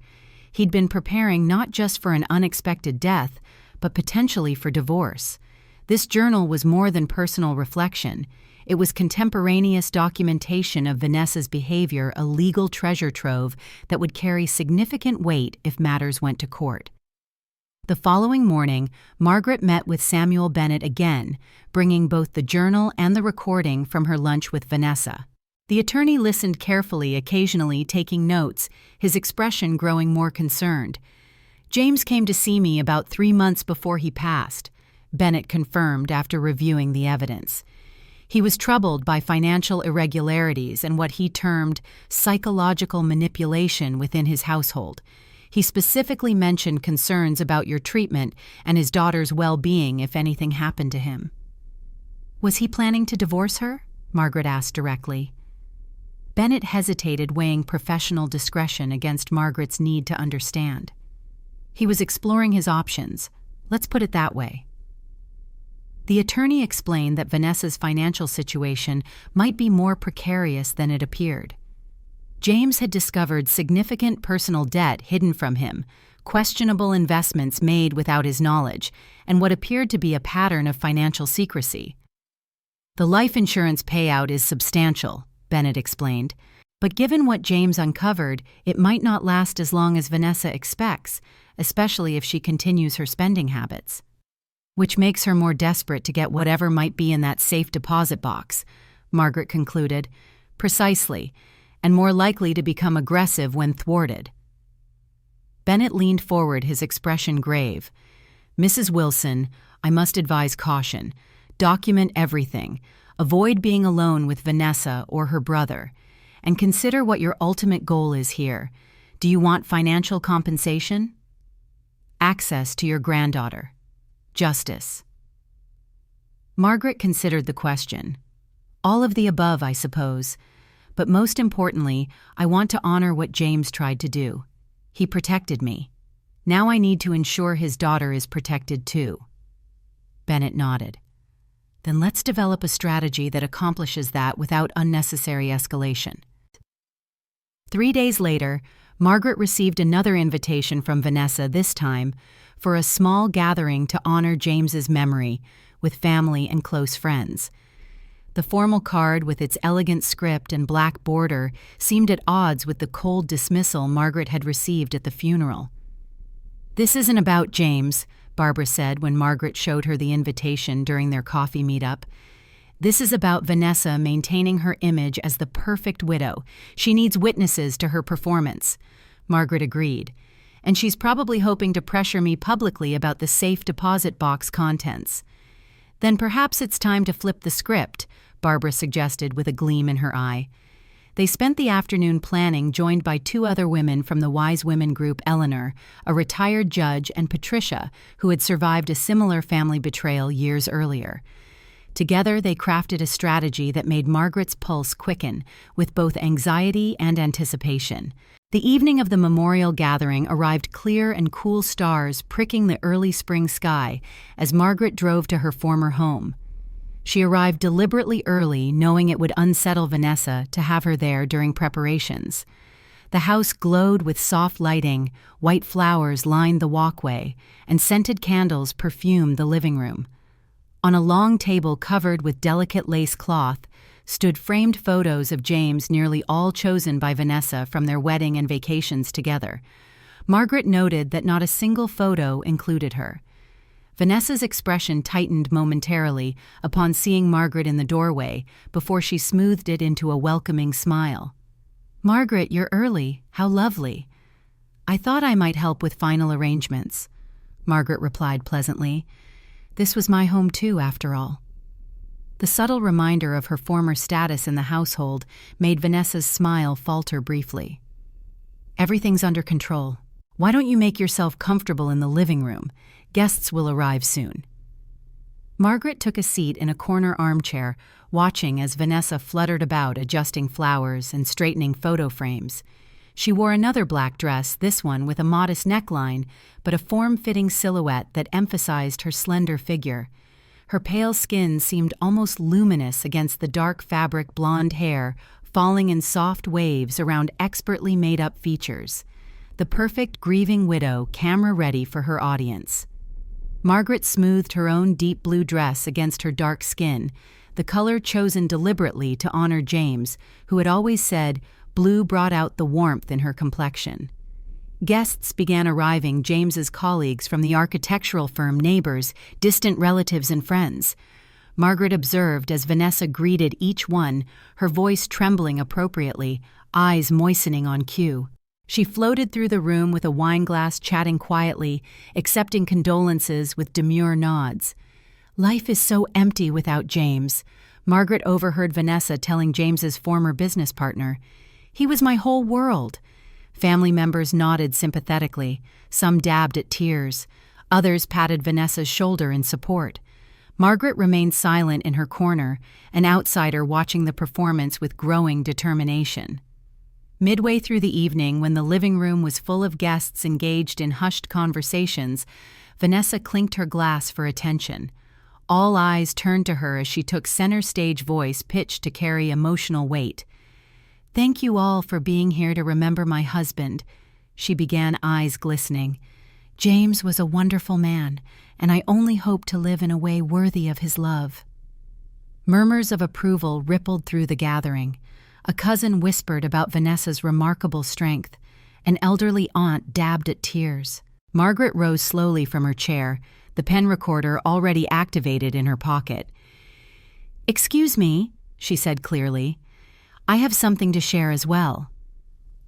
He'd been preparing not just for an unexpected death, but potentially for divorce. This journal was more than personal reflection. It was contemporaneous documentation of Vanessa's behavior, a legal treasure trove that would carry significant weight if matters went to court. The following morning, Margaret met with Samuel Bennett again, bringing both the journal and the recording from her lunch with Vanessa. The attorney listened carefully, occasionally taking notes, his expression growing more concerned. James came to see me about 3 months before he passed, Bennett confirmed after reviewing the evidence. He was troubled by financial irregularities and what he termed psychological manipulation within his household. He specifically mentioned concerns about your treatment and his daughter's well-being if anything happened to him. Was he planning to divorce her? Margaret asked directly. Bennett hesitated, weighing professional discretion against Margaret's need to understand. He was exploring his options. Let's put it that way. The attorney explained that Vanessa's financial situation might be more precarious than it appeared. James had discovered significant personal debt hidden from him, questionable investments made without his knowledge, and what appeared to be a pattern of financial secrecy. The life insurance payout is substantial, Bennett explained, but given what James uncovered, it might not last as long as Vanessa expects, especially if she continues her spending habits. Which makes her more desperate to get whatever might be in that safe deposit box, Margaret concluded. Precisely, and more likely to become aggressive when thwarted. Bennett leaned forward, his expression grave. Mrs. Wilson, I must advise caution. Document everything. Avoid being alone with Vanessa or her brother. And consider what your ultimate goal is here. Do you want financial compensation? Access to your granddaughter. Justice. Margaret considered the question. All of the above, I suppose. But most importantly, I want to honor what James tried to do. He protected me. Now I need to ensure his daughter is protected too. Bennett nodded. Then let's develop a strategy that accomplishes that without unnecessary escalation. 3 days later, Margaret received another invitation from Vanessa, this time for a small gathering to honor James's memory with family and close friends. The formal card with its elegant script and black border seemed at odds with the cold dismissal Margaret had received at the funeral. "This isn't about James," Barbara said when Margaret showed her the invitation during their coffee meetup. "This is about Vanessa maintaining her image as the perfect widow. She needs witnesses to her performance." Margaret agreed. "And she's probably hoping to pressure me publicly about the safe deposit box contents." "Then perhaps it's time to flip the script," Barbara suggested with a gleam in her eye. They spent the afternoon planning, joined by 2 other women from the Wise Women group: Eleanor, a retired judge, and Patricia, who had survived a similar family betrayal years earlier. Together, they crafted a strategy that made Margaret's pulse quicken, with both anxiety and anticipation. The evening of the memorial gathering arrived clear and cool, stars pricking the early spring sky as Margaret drove to her former home. She arrived deliberately early, knowing it would unsettle Vanessa to have her there during preparations. The house glowed with soft lighting, white flowers lined the walkway, and scented candles perfumed the living room. On a long table covered with delicate lace cloth stood framed photos of James, nearly all chosen by Vanessa from their wedding and vacations together. Margaret noted that not a single photo included her. Vanessa's expression tightened momentarily upon seeing Margaret in the doorway before she smoothed it into a welcoming smile. "Margaret, you're early. How lovely." "I thought I might help with final arrangements," Margaret replied pleasantly. "This was my home too, after all." The subtle reminder of her former status in the household made Vanessa's smile falter briefly. "Everything's under control. Why don't you make yourself comfortable in the living room? Guests will arrive soon." Margaret took a seat in a corner armchair, watching as Vanessa fluttered about adjusting flowers and straightening photo frames. She wore another black dress, this one with a modest neckline, but a form-fitting silhouette that emphasized her slender figure. Her pale skin seemed almost luminous against the dark fabric blonde hair falling in soft waves around expertly made-up features. The perfect grieving widow, camera-ready for her audience. Margaret smoothed her own deep blue dress against her dark skin, the color chosen deliberately to honor James, who had always said blue brought out the warmth in her complexion. Guests began arriving, James's colleagues from the architectural firm, neighbors, distant relatives, and friends. Margaret observed as Vanessa greeted each one, her voice trembling appropriately, eyes moistening on cue. She floated through the room with a wineglass, chatting quietly, accepting condolences with demure nods. "Life is so empty without James," Margaret overheard Vanessa telling James's former business partner. "He was my whole world." Family members nodded sympathetically. Some dabbed at tears. Others patted Vanessa's shoulder in support. Margaret remained silent in her corner, an outsider watching the performance with growing determination. Midway through the evening, when the living room was full of guests engaged in hushed conversations, Vanessa clinked her glass for attention. All eyes turned to her as she took center stage voice pitched to carry emotional weight. "Thank you all for being here to remember my husband," she began, eyes glistening. "James was a wonderful man, and I only hope to live in a way worthy of his love." Murmurs of approval rippled through the gathering. A cousin whispered about Vanessa's remarkable strength. An elderly aunt dabbed at tears. Margaret rose slowly from her chair, the pen recorder already activated in her pocket. "Excuse me," she said clearly. "I have something to share as well."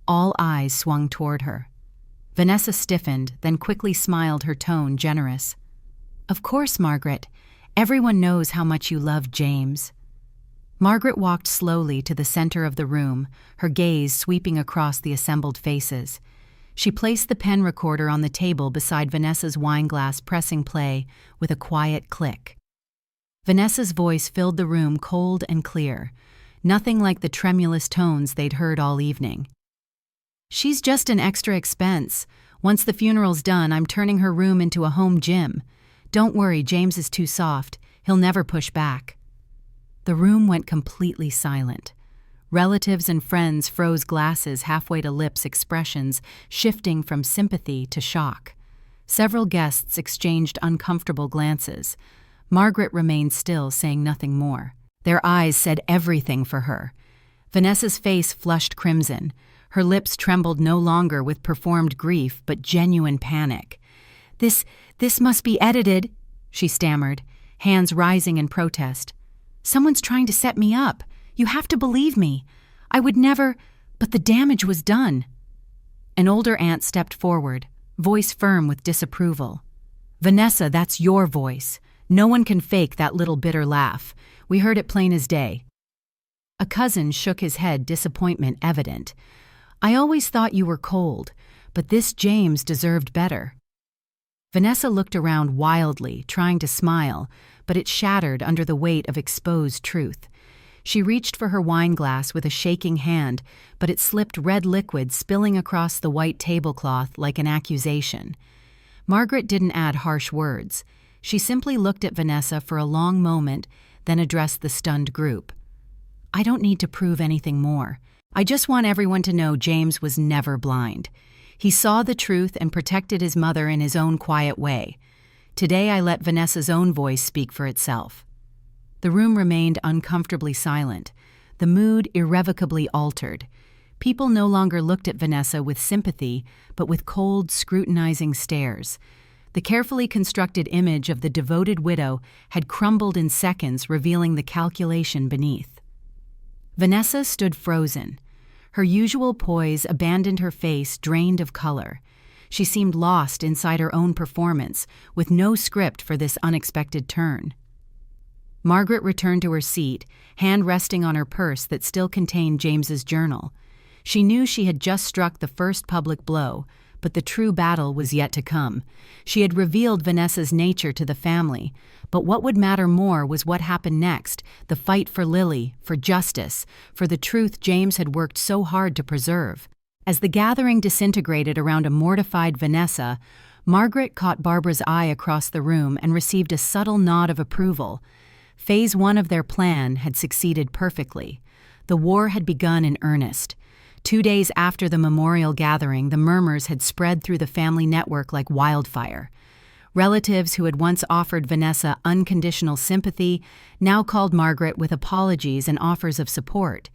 All eyes swung toward her. Vanessa stiffened, then quickly smiled, her tone generous. "Of course, Margaret. Everyone knows how much you love James." Margaret walked slowly to the center of the room, her gaze sweeping across the assembled faces. She placed the pen recorder on the table beside Vanessa's wine glass, pressing play with a quiet click. Vanessa's voice filled the room, cold and clear, nothing like the tremulous tones they'd heard all evening. "She's just an extra expense. Once the funeral's done, I'm turning her room into a home gym. Don't worry, James is too soft. He'll never push back." The room went completely silent. Relatives and friends froze, glasses halfway to lips, expressions shifting from sympathy to shock. Several guests exchanged uncomfortable glances. Margaret remained still, saying nothing more. Their eyes said everything for her. Vanessa's face flushed crimson. Her lips trembled no longer with performed grief, but genuine panic. This must be edited," she stammered, hands rising in protest. "Someone's trying to set me up. You have to believe me. I would never, but the damage was done." An older aunt stepped forward, voice firm with disapproval. "Vanessa, that's your voice. No one can fake that little bitter laugh. We heard it plain as day." A cousin shook his head, disappointment evident. "I always thought you were cold, but this James deserved better." Vanessa looked around wildly, trying to smile, but it shattered under the weight of exposed truth. She reached for her wine glass with a shaking hand, but it slipped, red liquid spilling across the white tablecloth like an accusation. Margaret didn't add harsh words. She simply looked at Vanessa for a long moment, then addressed the stunned group. "I don't need to prove anything more. I just want everyone to know James was never blind. He saw the truth and protected his mother in his own quiet way. Today I let Vanessa's own voice speak for itself." The room remained uncomfortably silent, the mood irrevocably altered. People no longer looked at Vanessa with sympathy, but with cold, scrutinizing stares. The carefully constructed image of the devoted widow had crumbled in seconds, revealing the calculation beneath. Vanessa stood frozen. Her usual poise abandoned, her face drained of color. She seemed lost inside her own performance, with no script for this unexpected turn. Margaret returned to her seat, hand resting on her purse that still contained James's journal. She knew she had just struck the first public blow, but the true battle was yet to come. She had revealed Vanessa's nature to the family, but what would matter more was what happened next, the fight for Lily, for justice, for the truth James had worked so hard to preserve. As the gathering disintegrated around a mortified Vanessa, Margaret caught Barbara's eye across the room and received a subtle nod of approval. Phase 1 of their plan had succeeded perfectly. The war had begun in earnest. 2 days after the memorial gathering, the murmurs had spread through the family network like wildfire. Relatives who had once offered Vanessa unconditional sympathy now called Margaret with apologies and offers of support.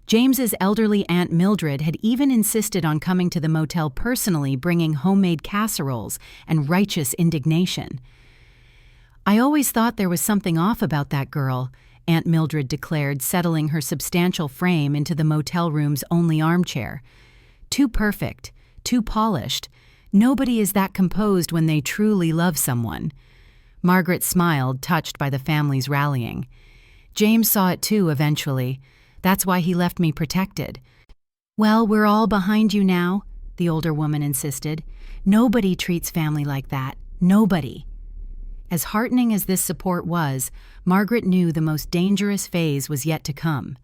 James's elderly Aunt Mildred had even insisted on coming to the motel personally, bringing homemade casseroles and righteous indignation. "I always thought there was something off about that girl," Aunt Mildred declared, settling her substantial frame into the motel room's only armchair. "Too perfect, too polished. Nobody is that composed when they truly love someone." Margaret smiled, touched by the family's rallying. "James saw it too, eventually. That's why he left me protected." "Well, we're all behind you now," the older woman insisted. "Nobody treats family like that. Nobody." As heartening as this support was, Margaret knew the most dangerous phase was yet to come.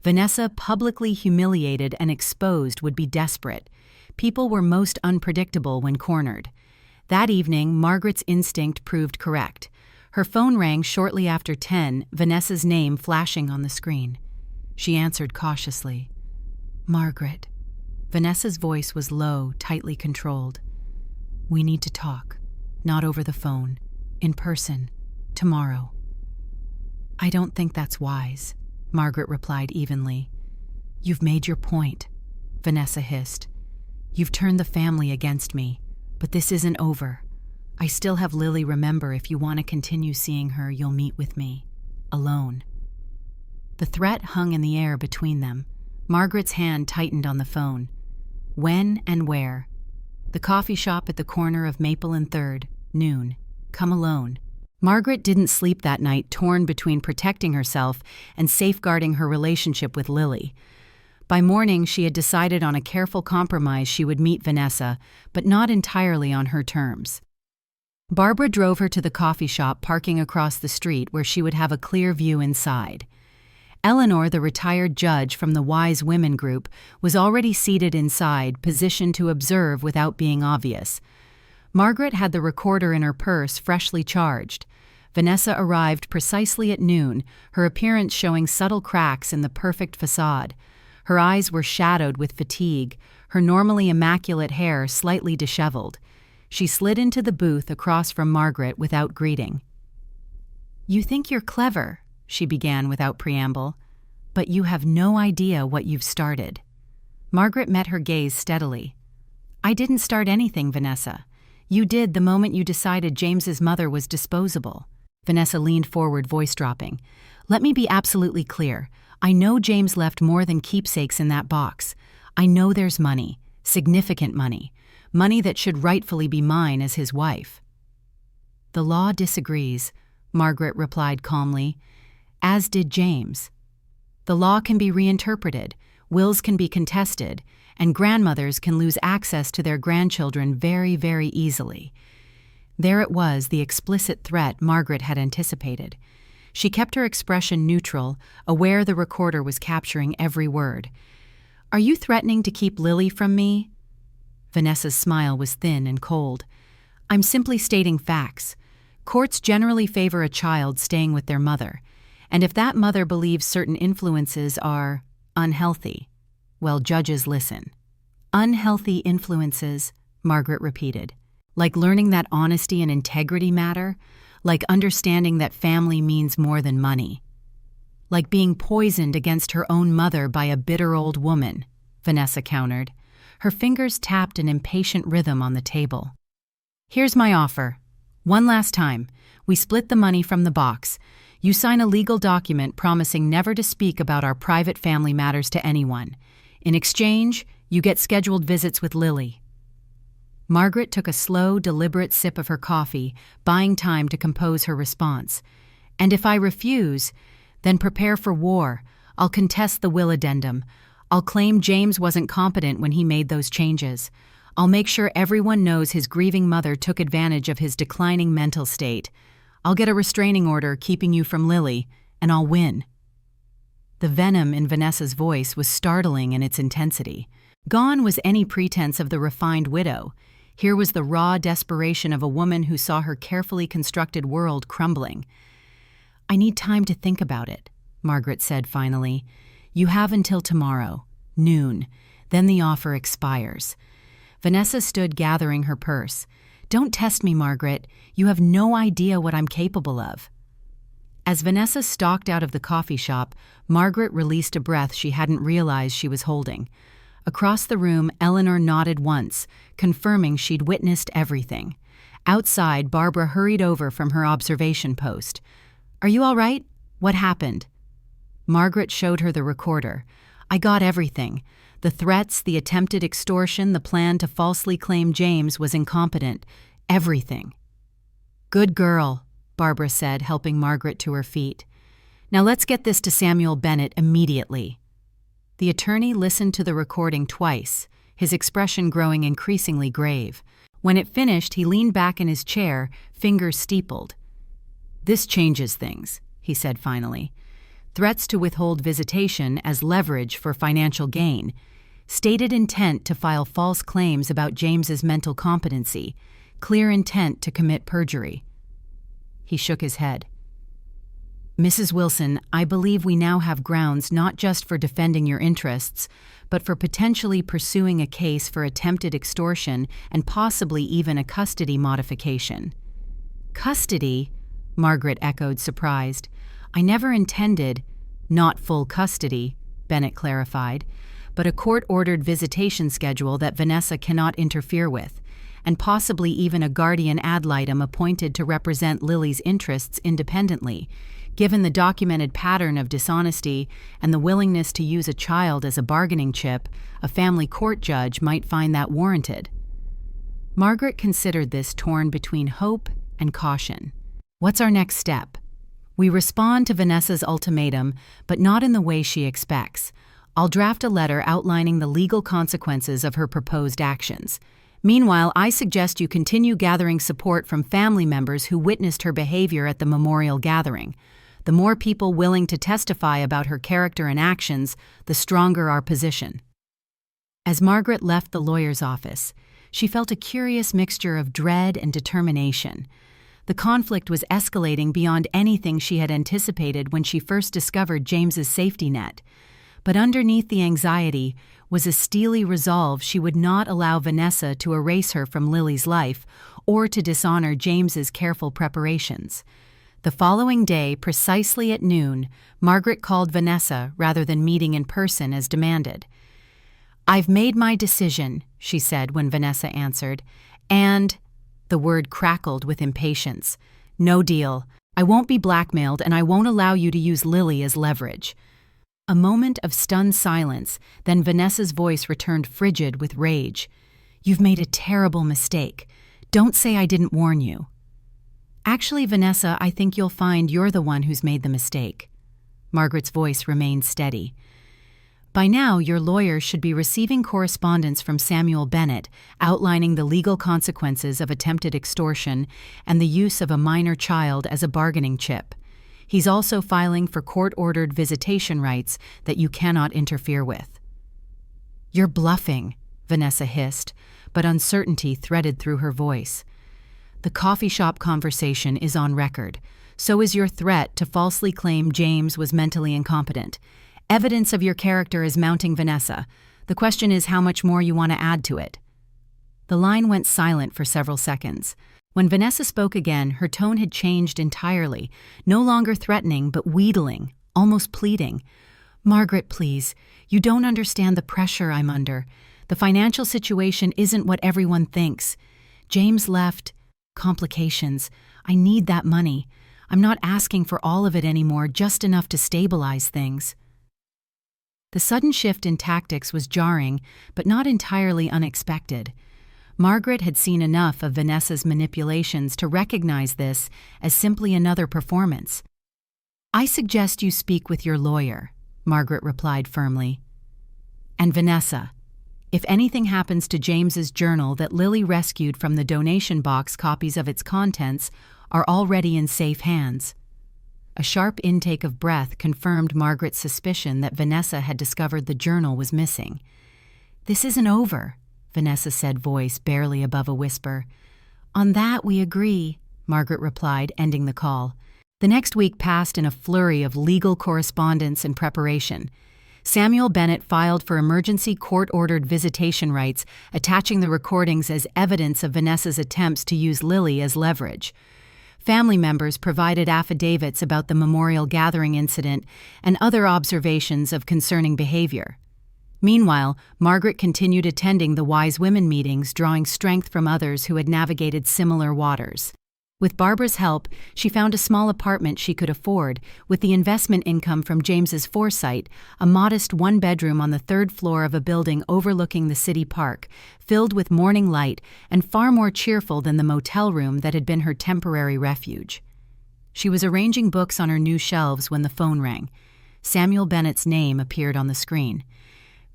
Vanessa, publicly humiliated and exposed, would be desperate. People were most unpredictable when cornered. That evening, Margaret's instinct proved correct. Her phone rang shortly after 10, Vanessa's name flashing on the screen. She answered cautiously. "Margaret." Vanessa's voice was low, tightly controlled. "We need to talk. Not over the phone. In person. Tomorrow." "I don't think that's wise," Margaret replied evenly. "You've made your point," Vanessa hissed. "You've turned the family against me, but this isn't over. I still have Lily. Remember, if you want to continue seeing her, you'll meet with me. Alone." The threat hung in the air between them. Margaret's hand tightened on the phone. When and where? The coffee shop at the corner of Maple and 3rd, noon. Come alone. Margaret didn't sleep that night, torn between protecting herself and safeguarding her relationship with Lily. By morning, she had decided on a careful compromise. She would meet Vanessa, but not entirely on her terms. Barbara drove her to the coffee shop, parking across the street where she would have a clear view inside. Eleanor, the retired judge from the Wise Women group, was already seated inside, positioned to observe without being obvious. Margaret had the recorder in her purse, freshly charged. Vanessa arrived precisely at noon, her appearance showing subtle cracks in the perfect facade. Her eyes were shadowed with fatigue, her normally immaculate hair slightly disheveled. She slid into the booth across from Margaret without greeting. "You think you're clever," she began without preamble, "but you have no idea what you've started." Margaret met her gaze steadily. "I didn't start anything, Vanessa. You did the moment you decided James's mother was disposable." Vanessa leaned forward, voice dropping. "Let me be absolutely clear. I know James left more than keepsakes in that box. I know there's money, significant money, money that should rightfully be mine as his wife." "The law disagrees," Margaret replied calmly, "as did James. The law can be reinterpreted, wills can be contested, and grandmothers can lose access to their grandchildren very, very easily." There it was, the explicit threat Margaret had anticipated. She kept her expression neutral, aware the recorder was capturing every word. "Are you threatening to keep Lily from me?" Vanessa's smile was thin and cold. "I'm simply stating facts. Courts generally favor a child staying with their mother, and if that mother believes certain influences are unhealthy, well, judges listen." "Unhealthy influences," Margaret repeated. "Like learning that honesty and integrity matter? Like understanding that family means more than money? Like being poisoned against her own mother by a bitter old woman," Vanessa countered. Her fingers tapped an impatient rhythm on the table. "Here's my offer. One last time. We split the money from the box. You sign a legal document promising never to speak about our private family matters to anyone. In exchange, you get scheduled visits with Lily." Margaret took a slow, deliberate sip of her coffee, buying time to compose her response. "And if I refuse, then prepare for war. I'll contest the will addendum. I'll claim James wasn't competent when he made those changes. I'll make sure everyone knows his grieving mother took advantage of his declining mental state. I'll get a restraining order keeping you from Lily, and I'll win." The venom in Vanessa's voice was startling in its intensity. Gone was any pretense of the refined widow. Here was the raw desperation of a woman who saw her carefully constructed world crumbling. "I need time to think about it," Margaret said finally. "You have until tomorrow, noon. Then the offer expires." Vanessa stood gathering her purse. "Don't test me, Margaret. You have no idea what I'm capable of." As Vanessa stalked out of the coffee shop, Margaret released a breath she hadn't realized she was holding. Across the room, Eleanor nodded once, confirming she'd witnessed everything. Outside, Barbara hurried over from her observation post. "Are you all right? What happened?" Margaret showed her the recorder. "I got everything. The threats, the attempted extortion, the plan to falsely claim James was incompetent. Everything." "Good girl," Barbara said, helping Margaret to her feet. "Now let's get this to Samuel Bennett immediately." The attorney listened to the recording twice, his expression growing increasingly grave. When it finished, he leaned back in his chair, fingers steepled. "This changes things," he said finally. "Threats to withhold visitation as leverage for financial gain. Stated intent to file false claims about James's mental competency. Clear intent to commit perjury." He shook his head. "Mrs. Wilson, I believe we now have grounds not just for defending your interests, but for potentially pursuing a case for attempted extortion and possibly even a custody modification." "Custody?" Margaret echoed, surprised. "I never intended—" "Not full custody," Bennett clarified, "but a court-ordered visitation schedule that Vanessa cannot interfere with, and possibly even a guardian ad litem appointed to represent Lily's interests independently. Given the documented pattern of dishonesty and the willingness to use a child as a bargaining chip, a family court judge might find that warranted." Margaret considered this, torn between hope and caution. "What's our next step?" "We respond to Vanessa's ultimatum, but not in the way she expects. I'll draft a letter outlining the legal consequences of her proposed actions. Meanwhile, I suggest you continue gathering support from family members who witnessed her behavior at the memorial gathering. The more people willing to testify about her character and actions, the stronger our position." As Margaret left the lawyer's office, she felt a curious mixture of dread and determination. The conflict was escalating beyond anything she had anticipated when she first discovered James's safety net. But underneath the anxiety was a steely resolve she would not allow Vanessa to erase her from Lily's life or to dishonor James's careful preparations. The following day, precisely at noon, Margaret called Vanessa rather than meeting in person as demanded. "I've made my decision," she said when Vanessa answered, "and—" the word crackled with impatience. "No deal. I won't be blackmailed and I won't allow you to use Lily as leverage." A moment of stunned silence, then Vanessa's voice returned frigid with rage. "You've made a terrible mistake. Don't say I didn't warn you." "Actually, Vanessa, I think you'll find you're the one who's made the mistake." Margaret's voice remained steady. "By now, your lawyer should be receiving correspondence from Samuel Bennett outlining the legal consequences of attempted extortion and the use of a minor child as a bargaining chip. He's also filing for court-ordered visitation rights that you cannot interfere with." "You're bluffing," Vanessa hissed, but uncertainty threaded through her voice. "The coffee shop conversation is on record. So is your threat to falsely claim James was mentally incompetent. Evidence of your character is mounting, Vanessa. The question is how much more you want to add to it." The line went silent for several seconds. When Vanessa spoke again, her tone had changed entirely, no longer threatening but wheedling, almost pleading. "Margaret, please, you don't understand the pressure I'm under. The financial situation isn't what everyone thinks. James left. Complications. I need that money. I'm not asking for all of it anymore, just enough to stabilize things." The sudden shift in tactics was jarring, but not entirely unexpected. Margaret had seen enough of Vanessa's manipulations to recognize this as simply another performance. "I suggest you speak with your lawyer," Margaret replied firmly. "And Vanessa, if anything happens to James's journal that Lily rescued from the donation box, copies of its contents are already in safe hands." A sharp intake of breath confirmed Margaret's suspicion that Vanessa had discovered the journal was missing. "This isn't over," Vanessa said, voice barely above a whisper. "On that we agree," Margaret replied, ending the call. The next week passed in a flurry of legal correspondence and preparation. Samuel Bennett filed for emergency court-ordered visitation rights, attaching the recordings as evidence of Vanessa's attempts to use Lily as leverage. Family members provided affidavits about the memorial gathering incident and other observations of concerning behavior. Meanwhile, Margaret continued attending the Wise Women meetings, drawing strength from others who had navigated similar waters. With Barbara's help, she found a small apartment she could afford, with the investment income from James's foresight, a modest one-bedroom on the third floor of a building overlooking the city park, filled with morning light and far more cheerful than the motel room that had been her temporary refuge. She was arranging books on her new shelves when the phone rang. Samuel Bennett's name appeared on the screen.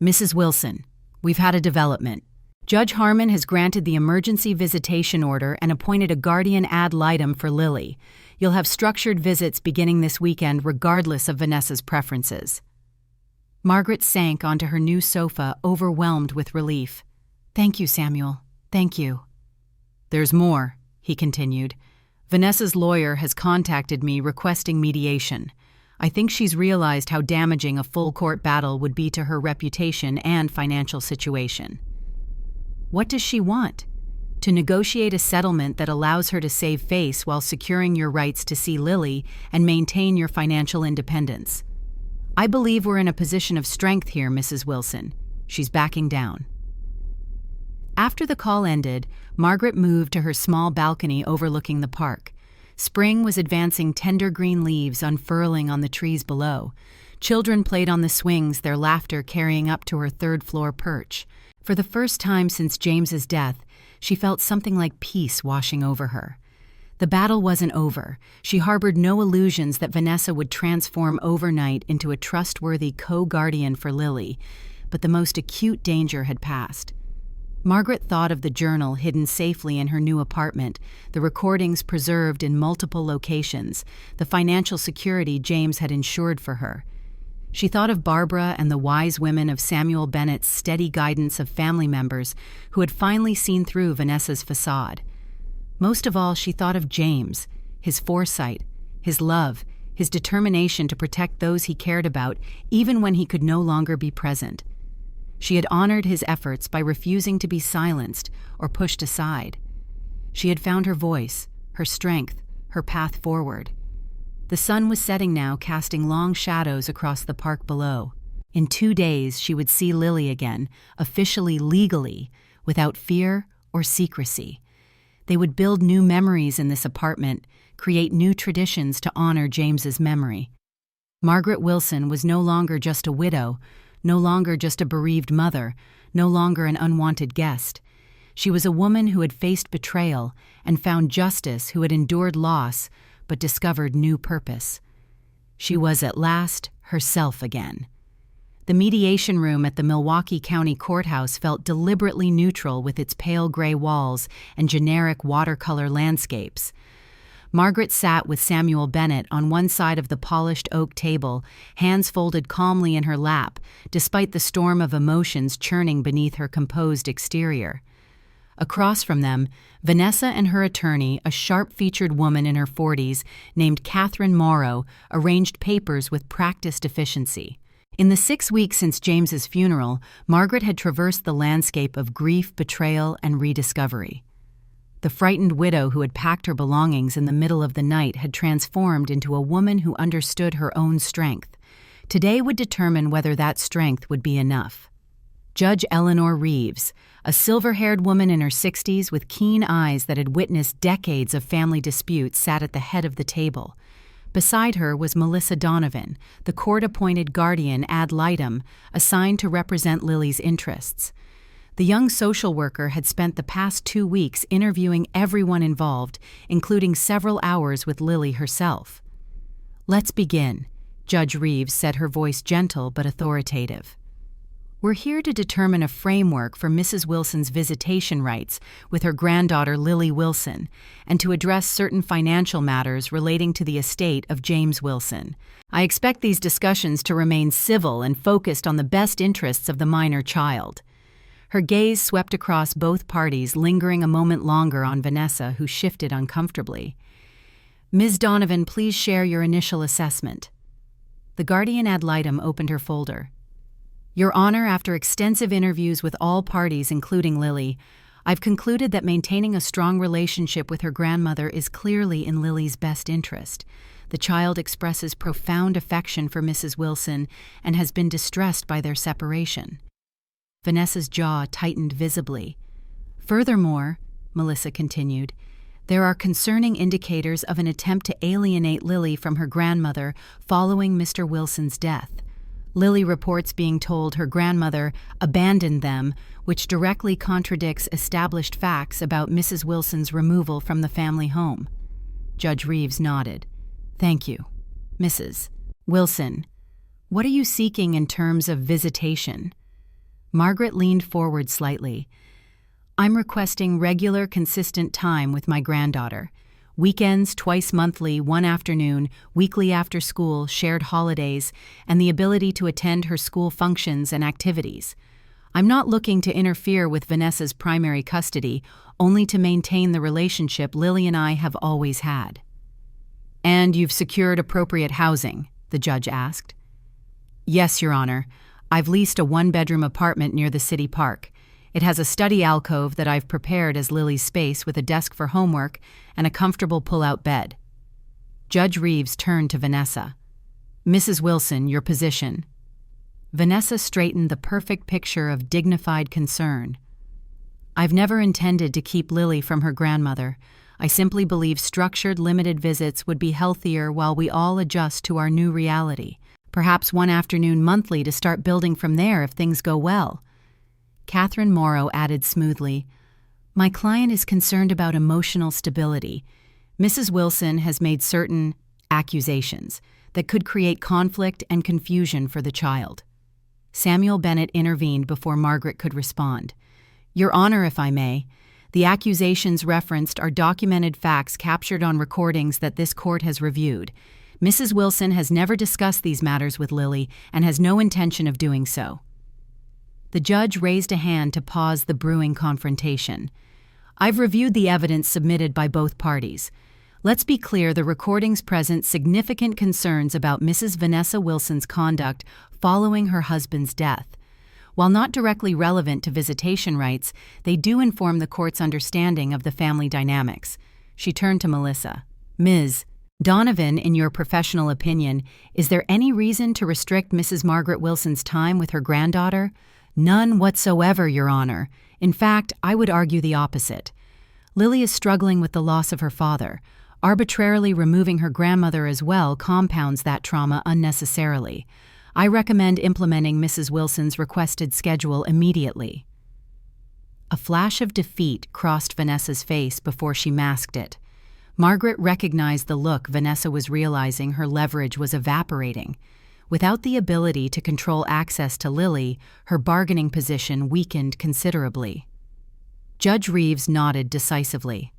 "Mrs. Wilson, we've had a development. Judge Harmon has granted the emergency visitation order and appointed a guardian ad litem for Lily. You'll have structured visits beginning this weekend regardless of Vanessa's preferences." Margaret sank onto her new sofa, overwhelmed with relief. "Thank you, Samuel. Thank you." "There's more," he continued. "Vanessa's lawyer has contacted me requesting mediation. I think she's realized how damaging a full court battle would be to her reputation and financial situation." "What does she want?" "To negotiate a settlement that allows her to save face while securing your rights to see Lily and maintain your financial independence." "I believe we're in a position of strength here, Mrs. Wilson." She's backing down. After the call ended, Margaret moved to her small balcony overlooking the park. Spring was advancing, tender green leaves unfurling on the trees below. Children played on the swings, their laughter carrying up to her third-floor perch. For the first time since James's death, she felt something like peace washing over her. The battle wasn't over. She harbored no illusions that Vanessa would transform overnight into a trustworthy co-guardian for Lily, but the most acute danger had passed. Margaret thought of the journal hidden safely in her new apartment, the recordings preserved in multiple locations, the financial security James had ensured for her. She thought of Barbara and the wise women of Samuel Bennett's steady guidance of family members who had finally seen through Vanessa's facade. Most of all, she thought of James, his foresight, his love, his determination to protect those he cared about, even when he could no longer be present. She had honored his efforts by refusing to be silenced or pushed aside. She had found her voice, her strength, her path forward. The sun was setting now, casting long shadows across the park below. In 2 days, she would see Lily again, officially, legally, without fear or secrecy. They would build new memories in this apartment, create new traditions to honor James's memory. Margaret Wilson was no longer just a widow, no longer just a bereaved mother, no longer an unwanted guest. She was a woman who had faced betrayal and found justice, who had endured loss but discovered new purpose. She was at last herself again. The mediation room at the Milwaukee County Courthouse felt deliberately neutral with its pale gray walls and generic watercolor landscapes. Margaret sat with Samuel Bennett on one side of the polished oak table, hands folded calmly in her lap, despite the storm of emotions churning beneath her composed exterior. Across from them, Vanessa and her attorney, a sharp-featured woman in her 40s named Catherine Morrow, arranged papers with practiced efficiency. In the 6 weeks since James's funeral, Margaret had traversed the landscape of grief, betrayal, and rediscovery. The frightened widow who had packed her belongings in the middle of the night had transformed into a woman who understood her own strength. Today would determine whether that strength would be enough. Judge Eleanor Reeves, a silver-haired woman in her 60s with keen eyes that had witnessed decades of family disputes, sat at the head of the table. Beside her was Melissa Donovan, the court-appointed guardian ad litem, assigned to represent Lily's interests. The young social worker had spent the past 2 weeks interviewing everyone involved, including several hours with Lily herself. "Let's begin," Judge Reeves said, her voice gentle but authoritative. "We're here to determine a framework for Mrs. Wilson's visitation rights with her granddaughter Lily Wilson, and to address certain financial matters relating to the estate of James Wilson. I expect these discussions to remain civil and focused on the best interests of the minor child." Her gaze swept across both parties, lingering a moment longer on Vanessa, who shifted uncomfortably. "Ms. Donovan, please share your initial assessment." The guardian ad litem opened her folder. "Your Honor, after extensive interviews with all parties, including Lily, I've concluded that maintaining a strong relationship with her grandmother is clearly in Lily's best interest. The child expresses profound affection for Mrs. Wilson and has been distressed by their separation." Vanessa's jaw tightened visibly. "Furthermore," Melissa continued, "there are concerning indicators of an attempt to alienate Lily from her grandmother following Mr. Wilson's death. Lily reports being told her grandmother abandoned them, which directly contradicts established facts about Mrs. Wilson's removal from the family home." Judge Reeves nodded. "Thank you. Mrs. Wilson, what are you seeking in terms of visitation?" Margaret leaned forward slightly. "I'm requesting regular, consistent time with my granddaughter. Weekends, twice monthly, one afternoon, weekly after school, shared holidays, and the ability to attend her school functions and activities. I'm not looking to interfere with Vanessa's primary custody, only to maintain the relationship Lily and I have always had." "And you've secured appropriate housing?" the judge asked. "Yes, Your Honor. I've leased a 1-bedroom apartment near the city park. It has a study alcove that I've prepared as Lily's space with a desk for homework and a comfortable pull-out bed." Judge Reeves turned to Vanessa. "Mrs. Wilson, your position." Vanessa straightened the perfect picture of dignified concern. "I've never intended to keep Lily from her grandmother. I simply believe structured, limited visits would be healthier while we all adjust to our new reality. Perhaps one afternoon monthly to start building from there if things go well." Catherine Morrow added smoothly, "My client is concerned about emotional stability. Mrs. Wilson has made certain accusations that could create conflict and confusion for the child. Samuel Bennett intervened before Margaret could respond. Your Honor, if I may, the accusations referenced are documented facts captured on recordings that this court has reviewed. Mrs. Wilson has never discussed these matters with Lily and has no intention of doing so. The judge raised a hand to pause the brewing confrontation. I've reviewed the evidence submitted by both parties. Let's be clear, the recordings present significant concerns about Mrs. Vanessa Wilson's conduct following her husband's death. While not directly relevant to visitation rights, they do inform the court's understanding of the family dynamics. She turned to Melissa. Ms. Donovan, in your professional opinion, is there any reason to restrict Mrs. Margaret Wilson's time with her granddaughter? None whatsoever, Your Honor. In fact, I would argue the opposite. Lily is struggling with the loss of her father. Arbitrarily removing her grandmother as well compounds that trauma unnecessarily. I recommend implementing Mrs. Wilson's requested schedule immediately. A flash of defeat crossed Vanessa's face before she masked it. Margaret recognized the look Vanessa was realizing her leverage was evaporating. Without the ability to control access to Lily, her bargaining position weakened considerably. Judge Reeves nodded decisively.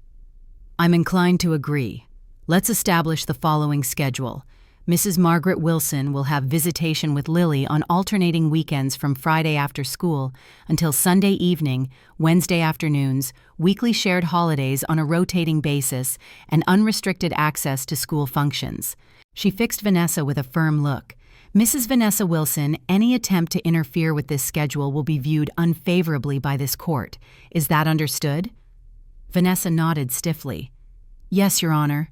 I'm inclined to agree. Let's establish the following schedule. Mrs. Margaret Wilson will have visitation with Lily on alternating weekends from Friday after school until Sunday evening, Wednesday afternoons, weekly shared holidays on a rotating basis, and unrestricted access to school functions. She fixed Vanessa with a firm look. Mrs. Vanessa Wilson, any attempt to interfere with this schedule will be viewed unfavorably by this court. Is that understood? Vanessa nodded stiffly. Yes, Your Honor.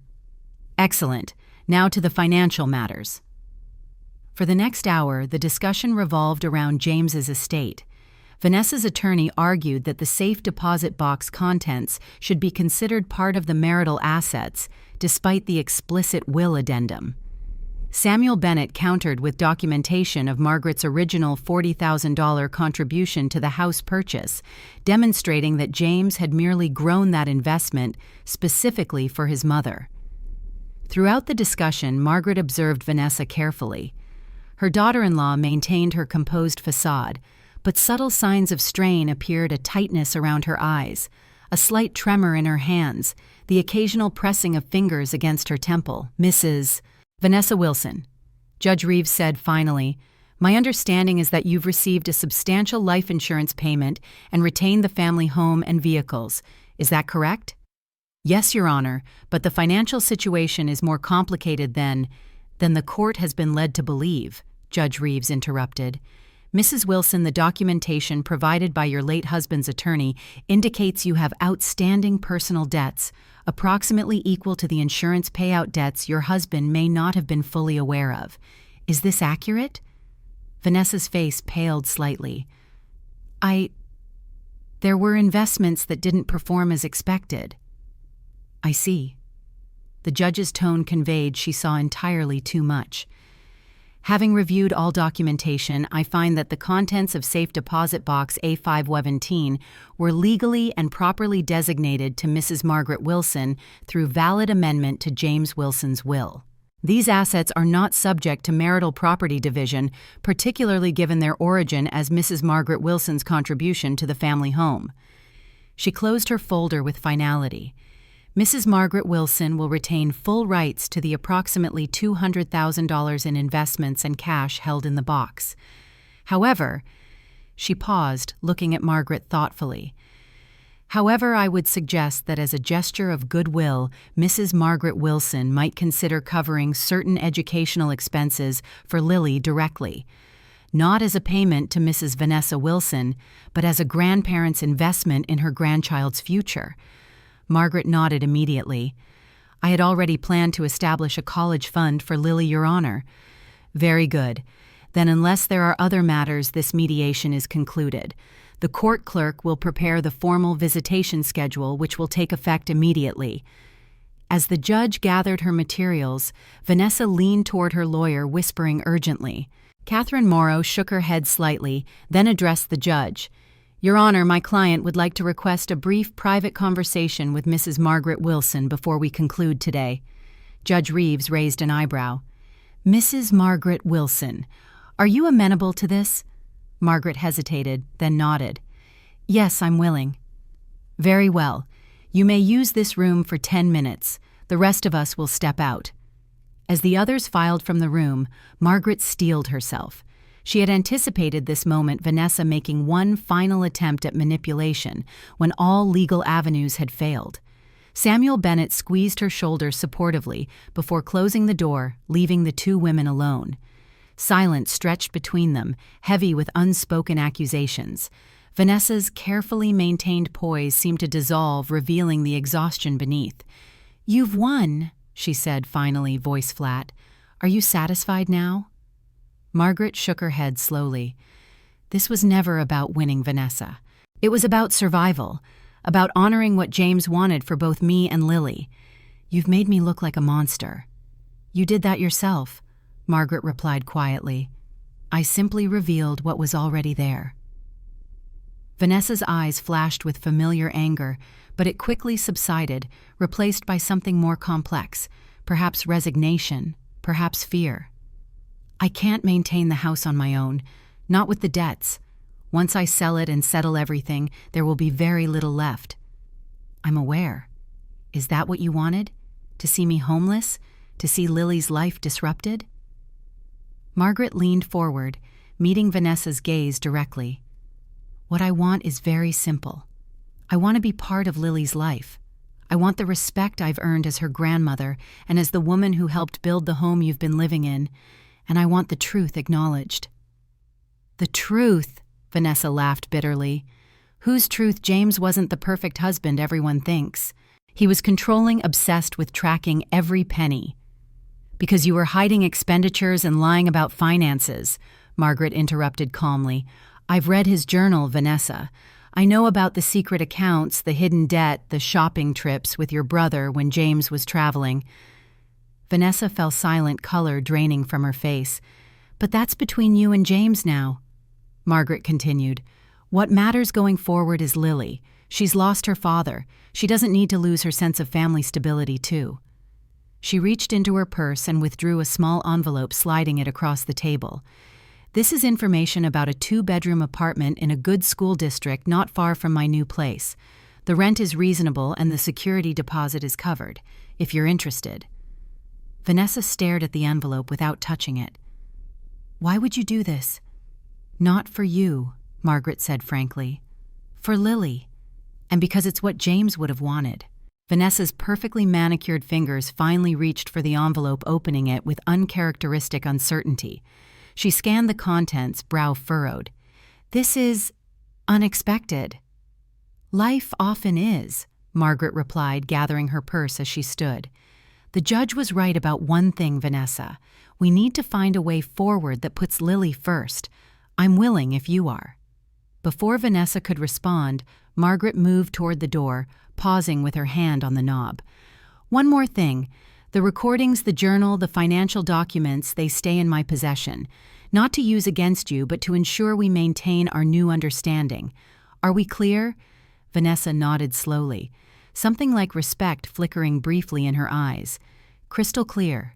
Excellent. Now to the financial matters. For the next hour, the discussion revolved around James's estate. Vanessa's attorney argued that the safe deposit box contents should be considered part of the marital assets, despite the explicit will addendum. Samuel Bennett countered with documentation of Margaret's original $40,000 contribution to the house purchase, demonstrating that James had merely grown that investment specifically for his mother. Throughout the discussion, Margaret observed Vanessa carefully. Her daughter-in-law maintained her composed facade, but subtle signs of strain appeared: a tightness around her eyes, a slight tremor in her hands, the occasional pressing of fingers against her temple. Mrs. Vanessa Wilson, Judge Reeves said finally, my understanding is that you've received a substantial life insurance payment and retained the family home and vehicles. Is that correct? Yes, Your Honor, but the financial situation is more complicated than the court has been led to believe, Judge Reeves interrupted. Mrs. Wilson, the documentation provided by your late husband's attorney indicates you have outstanding personal debts, approximately equal to the insurance payout debts your husband may not have been fully aware of. Is this accurate? Vanessa's face paled slightly. There were investments that didn't perform as expected. I see. The judge's tone conveyed she saw entirely too much. Having reviewed all documentation, I find that the contents of Safe Deposit Box A517 were legally and properly designated to Mrs. Margaret Wilson through valid amendment to James Wilson's will. These assets are not subject to marital property division, particularly given their origin as Mrs. Margaret Wilson's contribution to the family home. She closed her folder with finality. Mrs. Margaret Wilson will retain full rights to the approximately $200,000 in investments and cash held in the box. However, she paused, looking at Margaret thoughtfully. However, I would suggest that as a gesture of goodwill, Mrs. Margaret Wilson might consider covering certain educational expenses for Lily directly, not as a payment to Mrs. Vanessa Wilson, but as a grandparent's investment in her grandchild's future. Margaret nodded immediately. I had already planned to establish a college fund for Lily, Your Honor. Very good. Then unless there are other matters, this mediation is concluded. The court clerk will prepare the formal visitation schedule, which will take effect immediately. As the judge gathered her materials, Vanessa leaned toward her lawyer, whispering urgently. Catherine Morrow shook her head slightly, then addressed the judge. Your Honor, my client would like to request a brief private conversation with Mrs. Margaret Wilson before we conclude today. Judge Reeves raised an eyebrow. Mrs. Margaret Wilson, are you amenable to this? Margaret hesitated, then nodded. Yes, I'm willing. Very well. You may use this room for 10 minutes. The rest of us will step out. As the others filed from the room, Margaret steeled herself. She had anticipated this moment, Vanessa making one final attempt at manipulation when all legal avenues had failed. Samuel Bennett squeezed her shoulder supportively before closing the door, leaving the two women alone. Silence stretched between them, heavy with unspoken accusations. Vanessa's carefully maintained poise seemed to dissolve, revealing the exhaustion beneath. You've won, she said finally, voice flat. Are you satisfied now? Margaret shook her head slowly. This was never about winning, Vanessa. It was about survival, about honoring what James wanted for both me and Lily. You've made me look like a monster. You did that yourself, Margaret replied quietly. I simply revealed what was already there. Vanessa's eyes flashed with familiar anger, but it quickly subsided, replaced by something more complex, perhaps resignation, perhaps fear. I can't maintain the house on my own, not with the debts. Once I sell it and settle everything, there will be very little left. I'm aware. Is that what you wanted? To see me homeless? To see Lily's life disrupted? Margaret leaned forward, meeting Vanessa's gaze directly. What I want is very simple. I want to be part of Lily's life. I want the respect I've earned as her grandmother and as the woman who helped build the home you've been living in, and I want the truth acknowledged. The truth, Vanessa laughed bitterly. Whose truth? James wasn't the perfect husband everyone thinks. He was controlling, obsessed with tracking every penny. Because you were hiding expenditures and lying about finances, Margaret interrupted calmly. I've read his journal, Vanessa. I know about the secret accounts, the hidden debt, the shopping trips with your brother when James was traveling. Vanessa fell silent, color draining from her face. But that's between you and James now, Margaret continued. What matters going forward is Lily. She's lost her father. She doesn't need to lose her sense of family stability, too. She reached into her purse and withdrew a small envelope, sliding it across the table. This is information about a 2-bedroom apartment in a good school district not far from my new place. The rent is reasonable and the security deposit is covered, if you're interested. Vanessa stared at the envelope without touching it. Why would you do this? Not for you, Margaret said frankly. For Lily. And because it's what James would have wanted. Vanessa's perfectly manicured fingers finally reached for the envelope, opening it with uncharacteristic uncertainty. She scanned the contents, brow furrowed. This is unexpected. Life often is, Margaret replied, gathering her purse as she stood. The judge was right about one thing, Vanessa. We need to find a way forward that puts Lily first. I'm willing if you are. Before Vanessa could respond, Margaret moved toward the door, pausing with her hand on the knob. One more thing. The recordings, the journal, the financial documents, they stay in my possession. Not to use against you, but to ensure we maintain our new understanding. Are we clear? Vanessa nodded slowly, something like respect flickering briefly in her eyes. Crystal clear.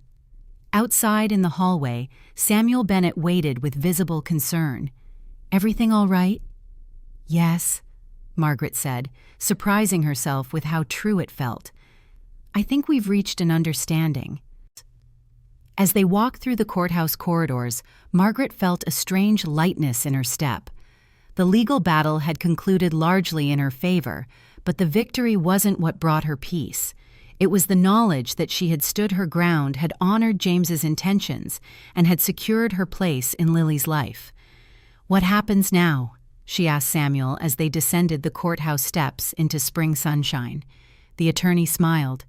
Outside in the hallway, Samuel Bennett waited with visible concern. Everything all right? Yes, Margaret said, surprising herself with how true it felt. I think we've reached an understanding. As they walked through the courthouse corridors, Margaret felt a strange lightness in her step. The legal battle had concluded largely in her favor, but the victory wasn't what brought her peace. It was the knowledge that she had stood her ground, had honored James's intentions, and had secured her place in Lily's life. What happens now? She asked Samuel as they descended the courthouse steps into spring sunshine. The attorney smiled.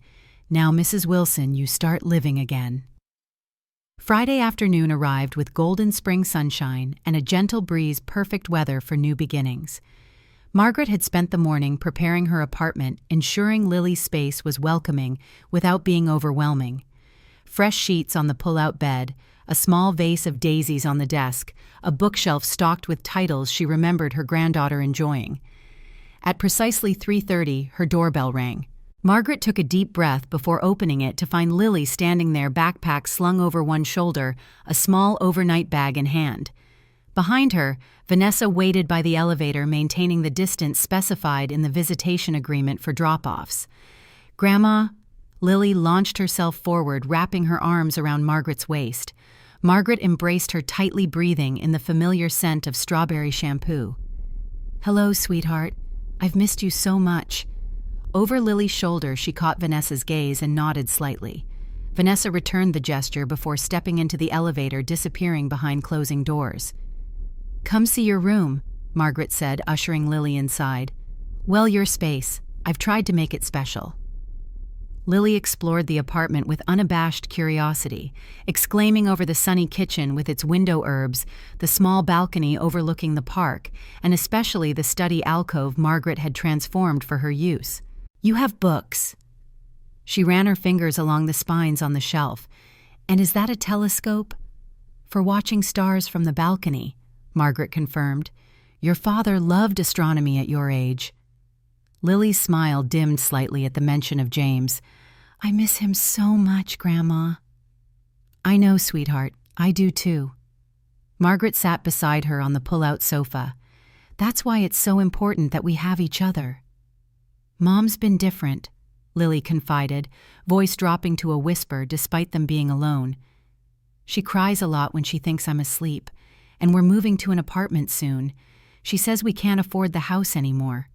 Now, Mrs. Wilson, you start living again. Friday afternoon arrived with golden spring sunshine and a gentle breeze, perfect weather for new beginnings. Margaret had spent the morning preparing her apartment, ensuring Lily's space was welcoming without being overwhelming. Fresh sheets on the pull-out bed, a small vase of daisies on the desk, a bookshelf stocked with titles she remembered her granddaughter enjoying. At precisely 3:30, her doorbell rang. Margaret took a deep breath before opening it to find Lily standing there, backpack slung over one shoulder, a small overnight bag in hand. Behind her, Vanessa waited by the elevator, maintaining the distance specified in the visitation agreement for drop-offs. "Grandma," Lily launched herself forward, wrapping her arms around Margaret's waist. Margaret embraced her, tightly breathing in the familiar scent of strawberry shampoo. "Hello, sweetheart. I've missed you so much." Over Lily's shoulder, she caught Vanessa's gaze and nodded slightly. Vanessa returned the gesture before stepping into the elevator, disappearing behind closing doors. "Come see your room," Margaret said, ushering Lily inside. "Well, your space. I've tried to make it special." Lily explored the apartment with unabashed curiosity, exclaiming over the sunny kitchen with its window herbs, the small balcony overlooking the park, and especially the study alcove Margaret had transformed for her use. "You have books." She ran her fingers along the spines on the shelf. "And is that a telescope?" "For watching stars from the balcony," Margaret confirmed. "Your father loved astronomy at your age." Lily's smile dimmed slightly at the mention of James. "I miss him so much, Grandma." "I know, sweetheart. I do too." Margaret sat beside her on the pull-out sofa. "That's why it's so important that we have each other." "Mom's been different," Lily confided, voice dropping to a whisper despite them being alone. "She cries a lot when she thinks I'm asleep, and we're moving to an apartment soon. She says we can't afford the house anymore."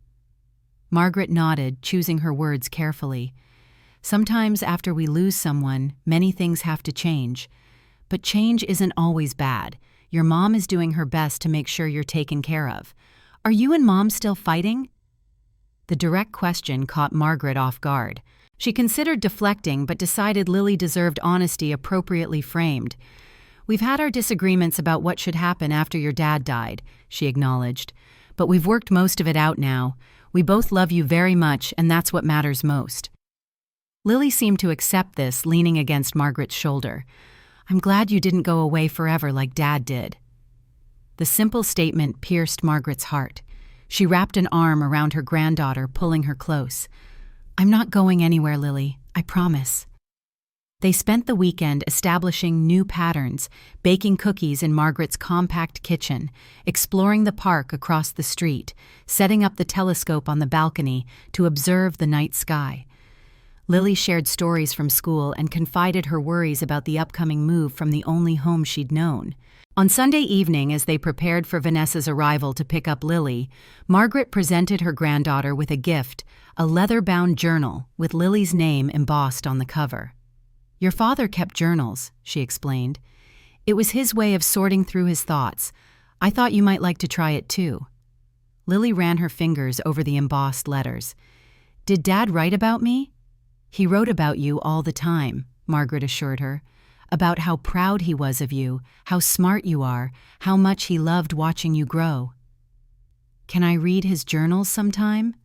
Margaret nodded, choosing her words carefully. "Sometimes after we lose someone, many things have to change. But change isn't always bad. Your mom is doing her best to make sure you're taken care of. Are you and Mom still fighting?" The direct question caught Margaret off guard. She considered deflecting, but decided Lily deserved honesty appropriately framed. "We've had our disagreements about what should happen after your dad died," she acknowledged. "But we've worked most of it out now. We both love you very much, and that's what matters most." Lily seemed to accept this, leaning against Margaret's shoulder. "I'm glad you didn't go away forever like Dad did." The simple statement pierced Margaret's heart. She wrapped an arm around her granddaughter, pulling her close. "I'm not going anywhere, Lily. I promise." They spent the weekend establishing new patterns, baking cookies in Margaret's compact kitchen, exploring the park across the street, setting up the telescope on the balcony to observe the night sky. Lily shared stories from school and confided her worries about the upcoming move from the only home she'd known. On Sunday evening, as they prepared for Vanessa's arrival to pick up Lily, Margaret presented her granddaughter with a gift, a leather-bound journal with Lily's name embossed on the cover. "Your father kept journals," she explained. "It was his way of sorting through his thoughts. I thought you might like to try it too." Lily ran her fingers over the embossed letters. "Did Dad write about me?" "He wrote about you all the time," Margaret assured her. "About how proud he was of you, how smart you are, how much he loved watching you grow." "Can I read his journals sometime?"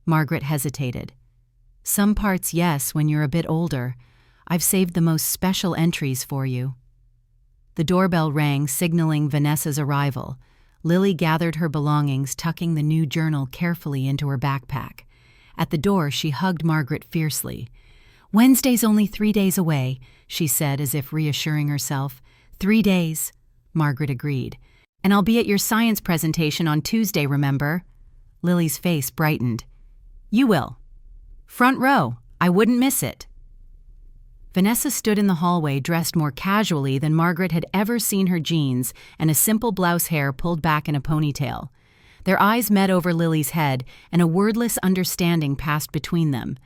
Margaret hesitated. "Some parts, yes, when you're a bit older. I've saved the most special entries for you." The doorbell rang, signaling Vanessa's arrival. Lily gathered her belongings, tucking the new journal carefully into her backpack. At the door, she hugged Margaret fiercely. "Wednesday's only 3 days away," she said, as if reassuring herself. 3 days," Margaret agreed. "And I'll be at your science presentation on Tuesday, remember?" Lily's face brightened. "You will. Front row. I wouldn't miss it." Vanessa stood in the hallway dressed more casually than Margaret had ever seen her, jeans and a simple blouse, hair pulled back in a ponytail. Their eyes met over Lily's head, and a wordless understanding passed between them.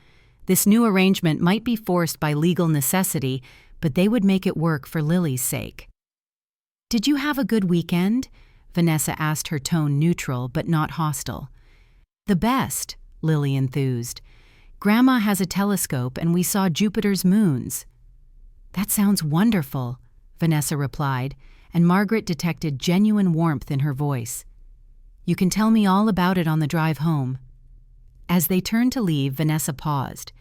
This new arrangement might be forced by legal necessity, but they would make it work for Lily's sake. "Did you have a good weekend?" Vanessa asked, her tone neutral but not hostile. "The best," Lily enthused. "Grandma has a telescope and we saw Jupiter's moons." "That sounds wonderful," Vanessa replied, and Margaret detected genuine warmth in her voice. "You can tell me all about it on the drive home." As they turned to leave, Vanessa paused.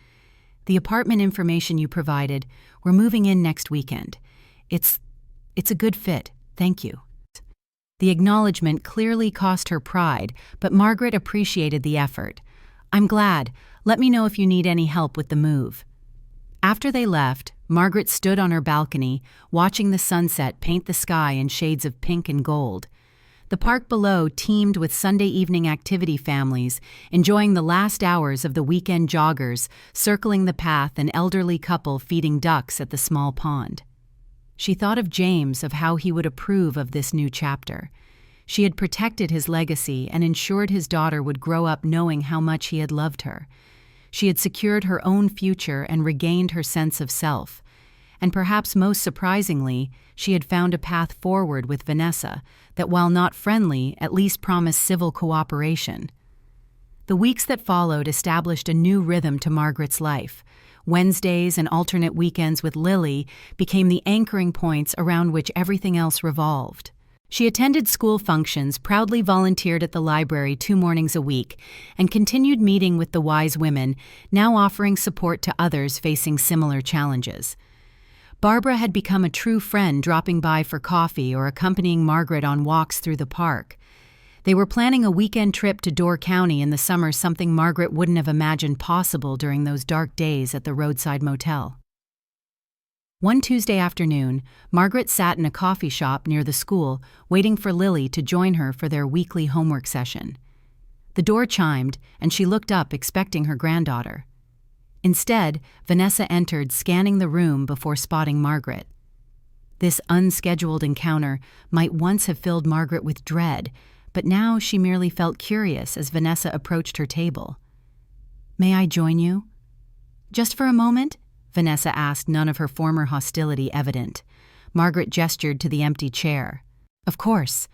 "The apartment information you provided, we're moving in next weekend. It's It's a good fit, thank you." The acknowledgement clearly cost her pride, but Margaret appreciated the effort. "I'm glad. Let me know if you need any help with the move." After they left, Margaret stood on her balcony, watching the sunset paint the sky in shades of pink and gold. The park below teemed with Sunday evening activity families, enjoying the last hours of the weekend joggers, circling the path, an elderly couple feeding ducks at the small pond. She thought of James, of how he would approve of this new chapter. She had protected his legacy and ensured his daughter would grow up knowing how much he had loved her. She had secured her own future and regained her sense of self. And perhaps most surprisingly, she had found a path forward with Vanessa that, while not friendly, at least promised civil cooperation. The weeks that followed established a new rhythm to Margaret's life. Wednesdays and alternate weekends with Lily became the anchoring points around which everything else revolved. She attended school functions, proudly volunteered at the library 2 mornings a week, and continued meeting with the wise women, now offering support to others facing similar challenges. Barbara had become a true friend, dropping by for coffee or accompanying Margaret on walks through the park. They were planning a weekend trip to Door County in the summer, something Margaret wouldn't have imagined possible during those dark days at the roadside motel. One Tuesday afternoon, Margaret sat in a coffee shop near the school, waiting for Lily to join her for their weekly homework session. The door chimed, and she looked up, expecting her granddaughter. Instead, Vanessa entered, scanning the room before spotting Margaret. This unscheduled encounter might once have filled Margaret with dread, but now she merely felt curious as Vanessa approached her table. "May I join you?" "Just for a moment?" Vanessa asked, none of her former hostility evident. Margaret gestured to the empty chair. "Of course."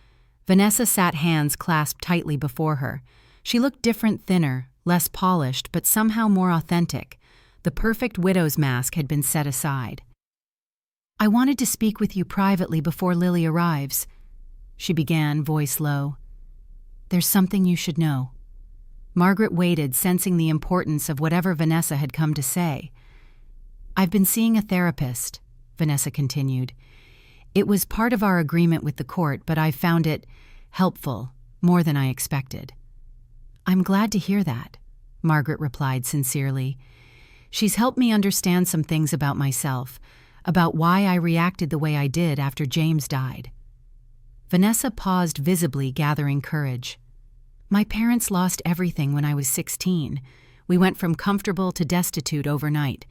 Vanessa sat, hands clasped tightly before her. She looked different, thinner, less polished, but somehow more authentic. The perfect widow's mask had been set aside. "I wanted to speak with you privately before Lily arrives," she began, voice low. "There's something you should know." Margaret waited, sensing the importance of whatever Vanessa had come to say. "I've been seeing a therapist," Vanessa continued. "It was part of our agreement with the court, but I found it helpful, more than I expected." "I'm glad to hear that," Margaret replied sincerely. "She's helped me understand some things about myself, about why I reacted the way I did after James died." Vanessa paused, visibly gathering courage. "My parents lost everything when I was 16. We went from comfortable to destitute overnight.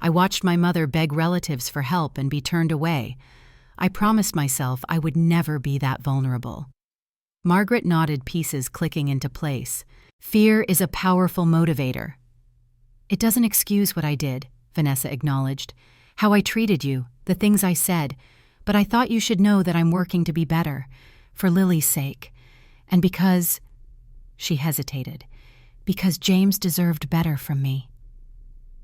I watched my mother beg relatives for help and be turned away. I promised myself I would never be that vulnerable." Margaret nodded, pieces clicking into place. "Fear is a powerful motivator." "It doesn't excuse what I did," Vanessa acknowledged. "How I treated you, the things I said. But I thought you should know that I'm working to be better, for Lily's sake. And because—" she hesitated, "because James deserved better from me."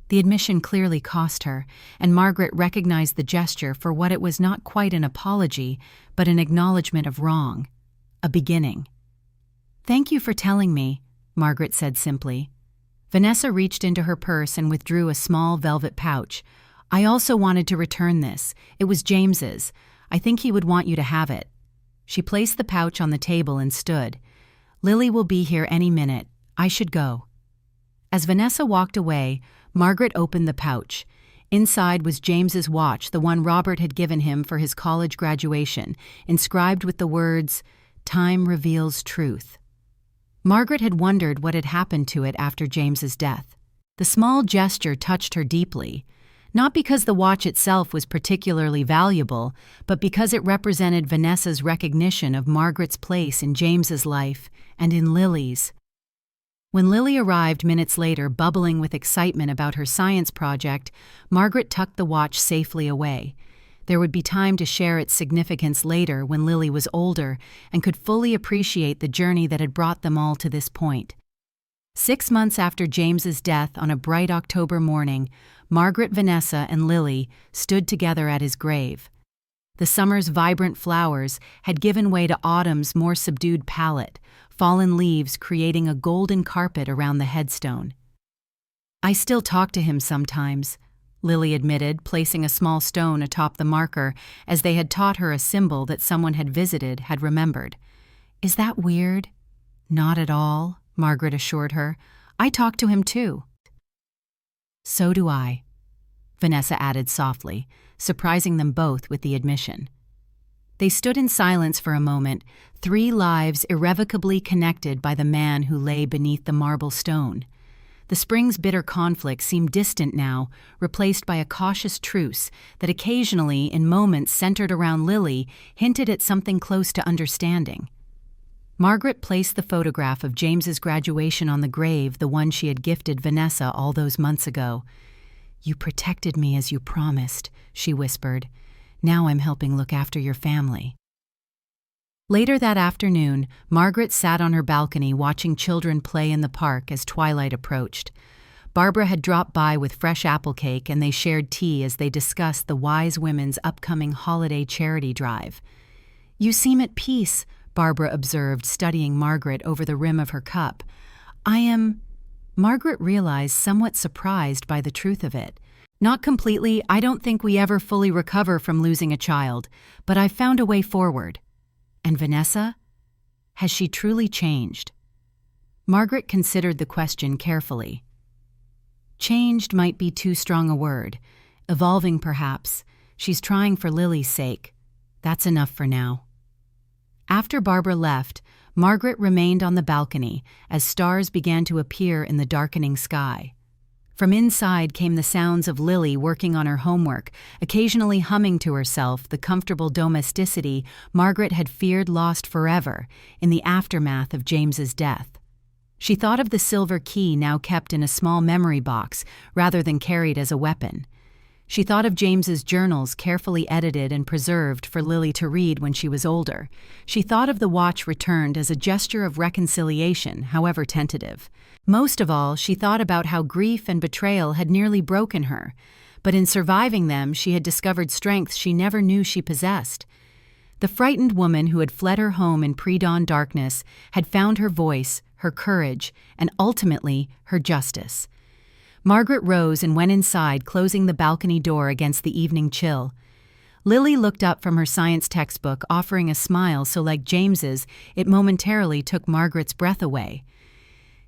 The admission clearly cost her, and Margaret recognized the gesture for what it was, not quite an apology, but an acknowledgement of wrong. A beginning. "Thank you for telling me," Margaret said simply. Vanessa reached into her purse and withdrew a small velvet pouch. "I also wanted to return this. It was James's. I think he would want you to have it." She placed the pouch on the table and stood. "Lily will be here any minute. I should go." As Vanessa walked away, Margaret opened the pouch. Inside was James's watch, the one Robert had given him for his college graduation, inscribed with the words, "Time reveals truth." Margaret had wondered what had happened to it after James's death. The small gesture touched her deeply, not because the watch itself was particularly valuable, but because it represented Vanessa's recognition of Margaret's place in James's life and in Lily's. When Lily arrived minutes later, bubbling with excitement about her science project, Margaret tucked the watch safely away. There would be time to share its significance later, when Lily was older and could fully appreciate the journey that had brought them all to this point. 6 months after James's death, on a bright October morning, Margaret, Vanessa, and Lily stood together at his grave. The summer's vibrant flowers had given way to autumn's more subdued palette, fallen leaves creating a golden carpet around the headstone. "I still talk to him sometimes," Lily admitted, placing a small stone atop the marker as they had taught her a symbol that someone had visited had remembered. "Is that weird?" "Not at all," Margaret assured her. "I talked to him too." "So do I," Vanessa added softly, surprising them both with the admission. They stood in silence for a moment, 3 lives irrevocably connected by the man who lay beneath the marble stone. The spring's bitter conflict seemed distant now, replaced by a cautious truce that occasionally, in moments centered around Lily, hinted at something close to understanding. Margaret placed the photograph of James's graduation on the grave, the one she had gifted Vanessa all those months ago. "You protected me as you promised," she whispered. "Now I'm helping look after your family." Later that afternoon, Margaret sat on her balcony watching children play in the park as twilight approached. Barbara had dropped by with fresh apple cake, and they shared tea as they discussed the Wise Women's upcoming holiday charity drive. "You seem at peace," Barbara observed, studying Margaret over the rim of her cup. "I am—" Margaret realized, somewhat surprised by the truth of it. "Not completely. I don't think we ever fully recover from losing a child, but I've found a way forward." "And Vanessa? Has she truly changed?" Margaret considered the question carefully. "Changed might be too strong a word. Evolving, perhaps. She's trying for Lily's sake. That's enough for now." After Barbara left, Margaret remained on the balcony as stars began to appear in the darkening sky. From inside came the sounds of Lily working on her homework, occasionally humming to herself the comfortable domesticity Margaret had feared lost forever in the aftermath of James's death. She thought of the silver key now kept in a small memory box rather than carried as a weapon. She thought of James's journals carefully edited and preserved for Lily to read when she was older. She thought of the watch returned as a gesture of reconciliation, however tentative. Most of all, she thought about how grief and betrayal had nearly broken her, but in surviving them she had discovered strengths she never knew she possessed. The frightened woman who had fled her home in pre-dawn darkness had found her voice, her courage, and ultimately her justice. Margaret rose and went inside, closing the balcony door against the evening chill. Lily looked up from her science textbook, offering a smile so like James's, it momentarily took Margaret's breath away.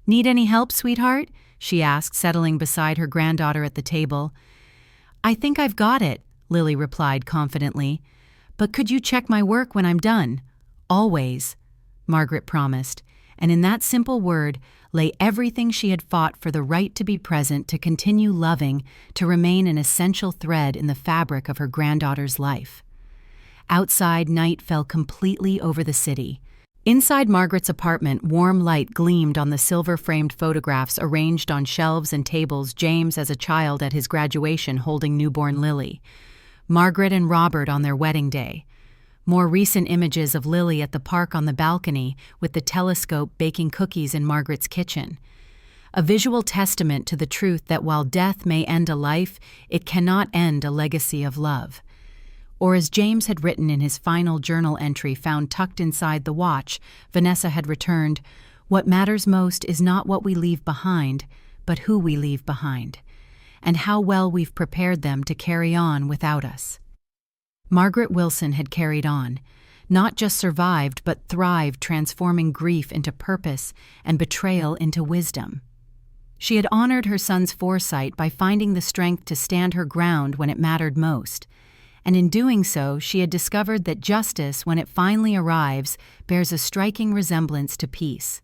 "Need any help, sweetheart?" she asked, settling beside her granddaughter at the table. "I think I've got it," Lily replied confidently. "But could you check my work when I'm done?" "Always," Margaret promised, and in that simple word lay everything she had fought for: the right to be present, to continue loving, to remain an essential thread in the fabric of her granddaughter's life. Outside, night fell completely over the city. Inside Margaret's apartment, warm light gleamed on the silver-framed photographs arranged on shelves and tables, James as a child at his graduation holding newborn Lily, Margaret and Robert on their wedding day, more recent images of Lily at the park on the balcony with the telescope baking cookies in Margaret's kitchen. A visual testament to the truth that while death may end a life, it cannot end a legacy of love. Or as James had written in his final journal entry found tucked inside the watch Vanessa had returned, "What matters most is not what we leave behind, but who we leave behind, and how well we've prepared them to carry on without us." Margaret Wilson had carried on, not just survived but thrived, transforming grief into purpose and betrayal into wisdom. She had honored her son's foresight by finding the strength to stand her ground when it mattered most, and in doing so she had discovered that justice, when it finally arrives, bears a striking resemblance to peace.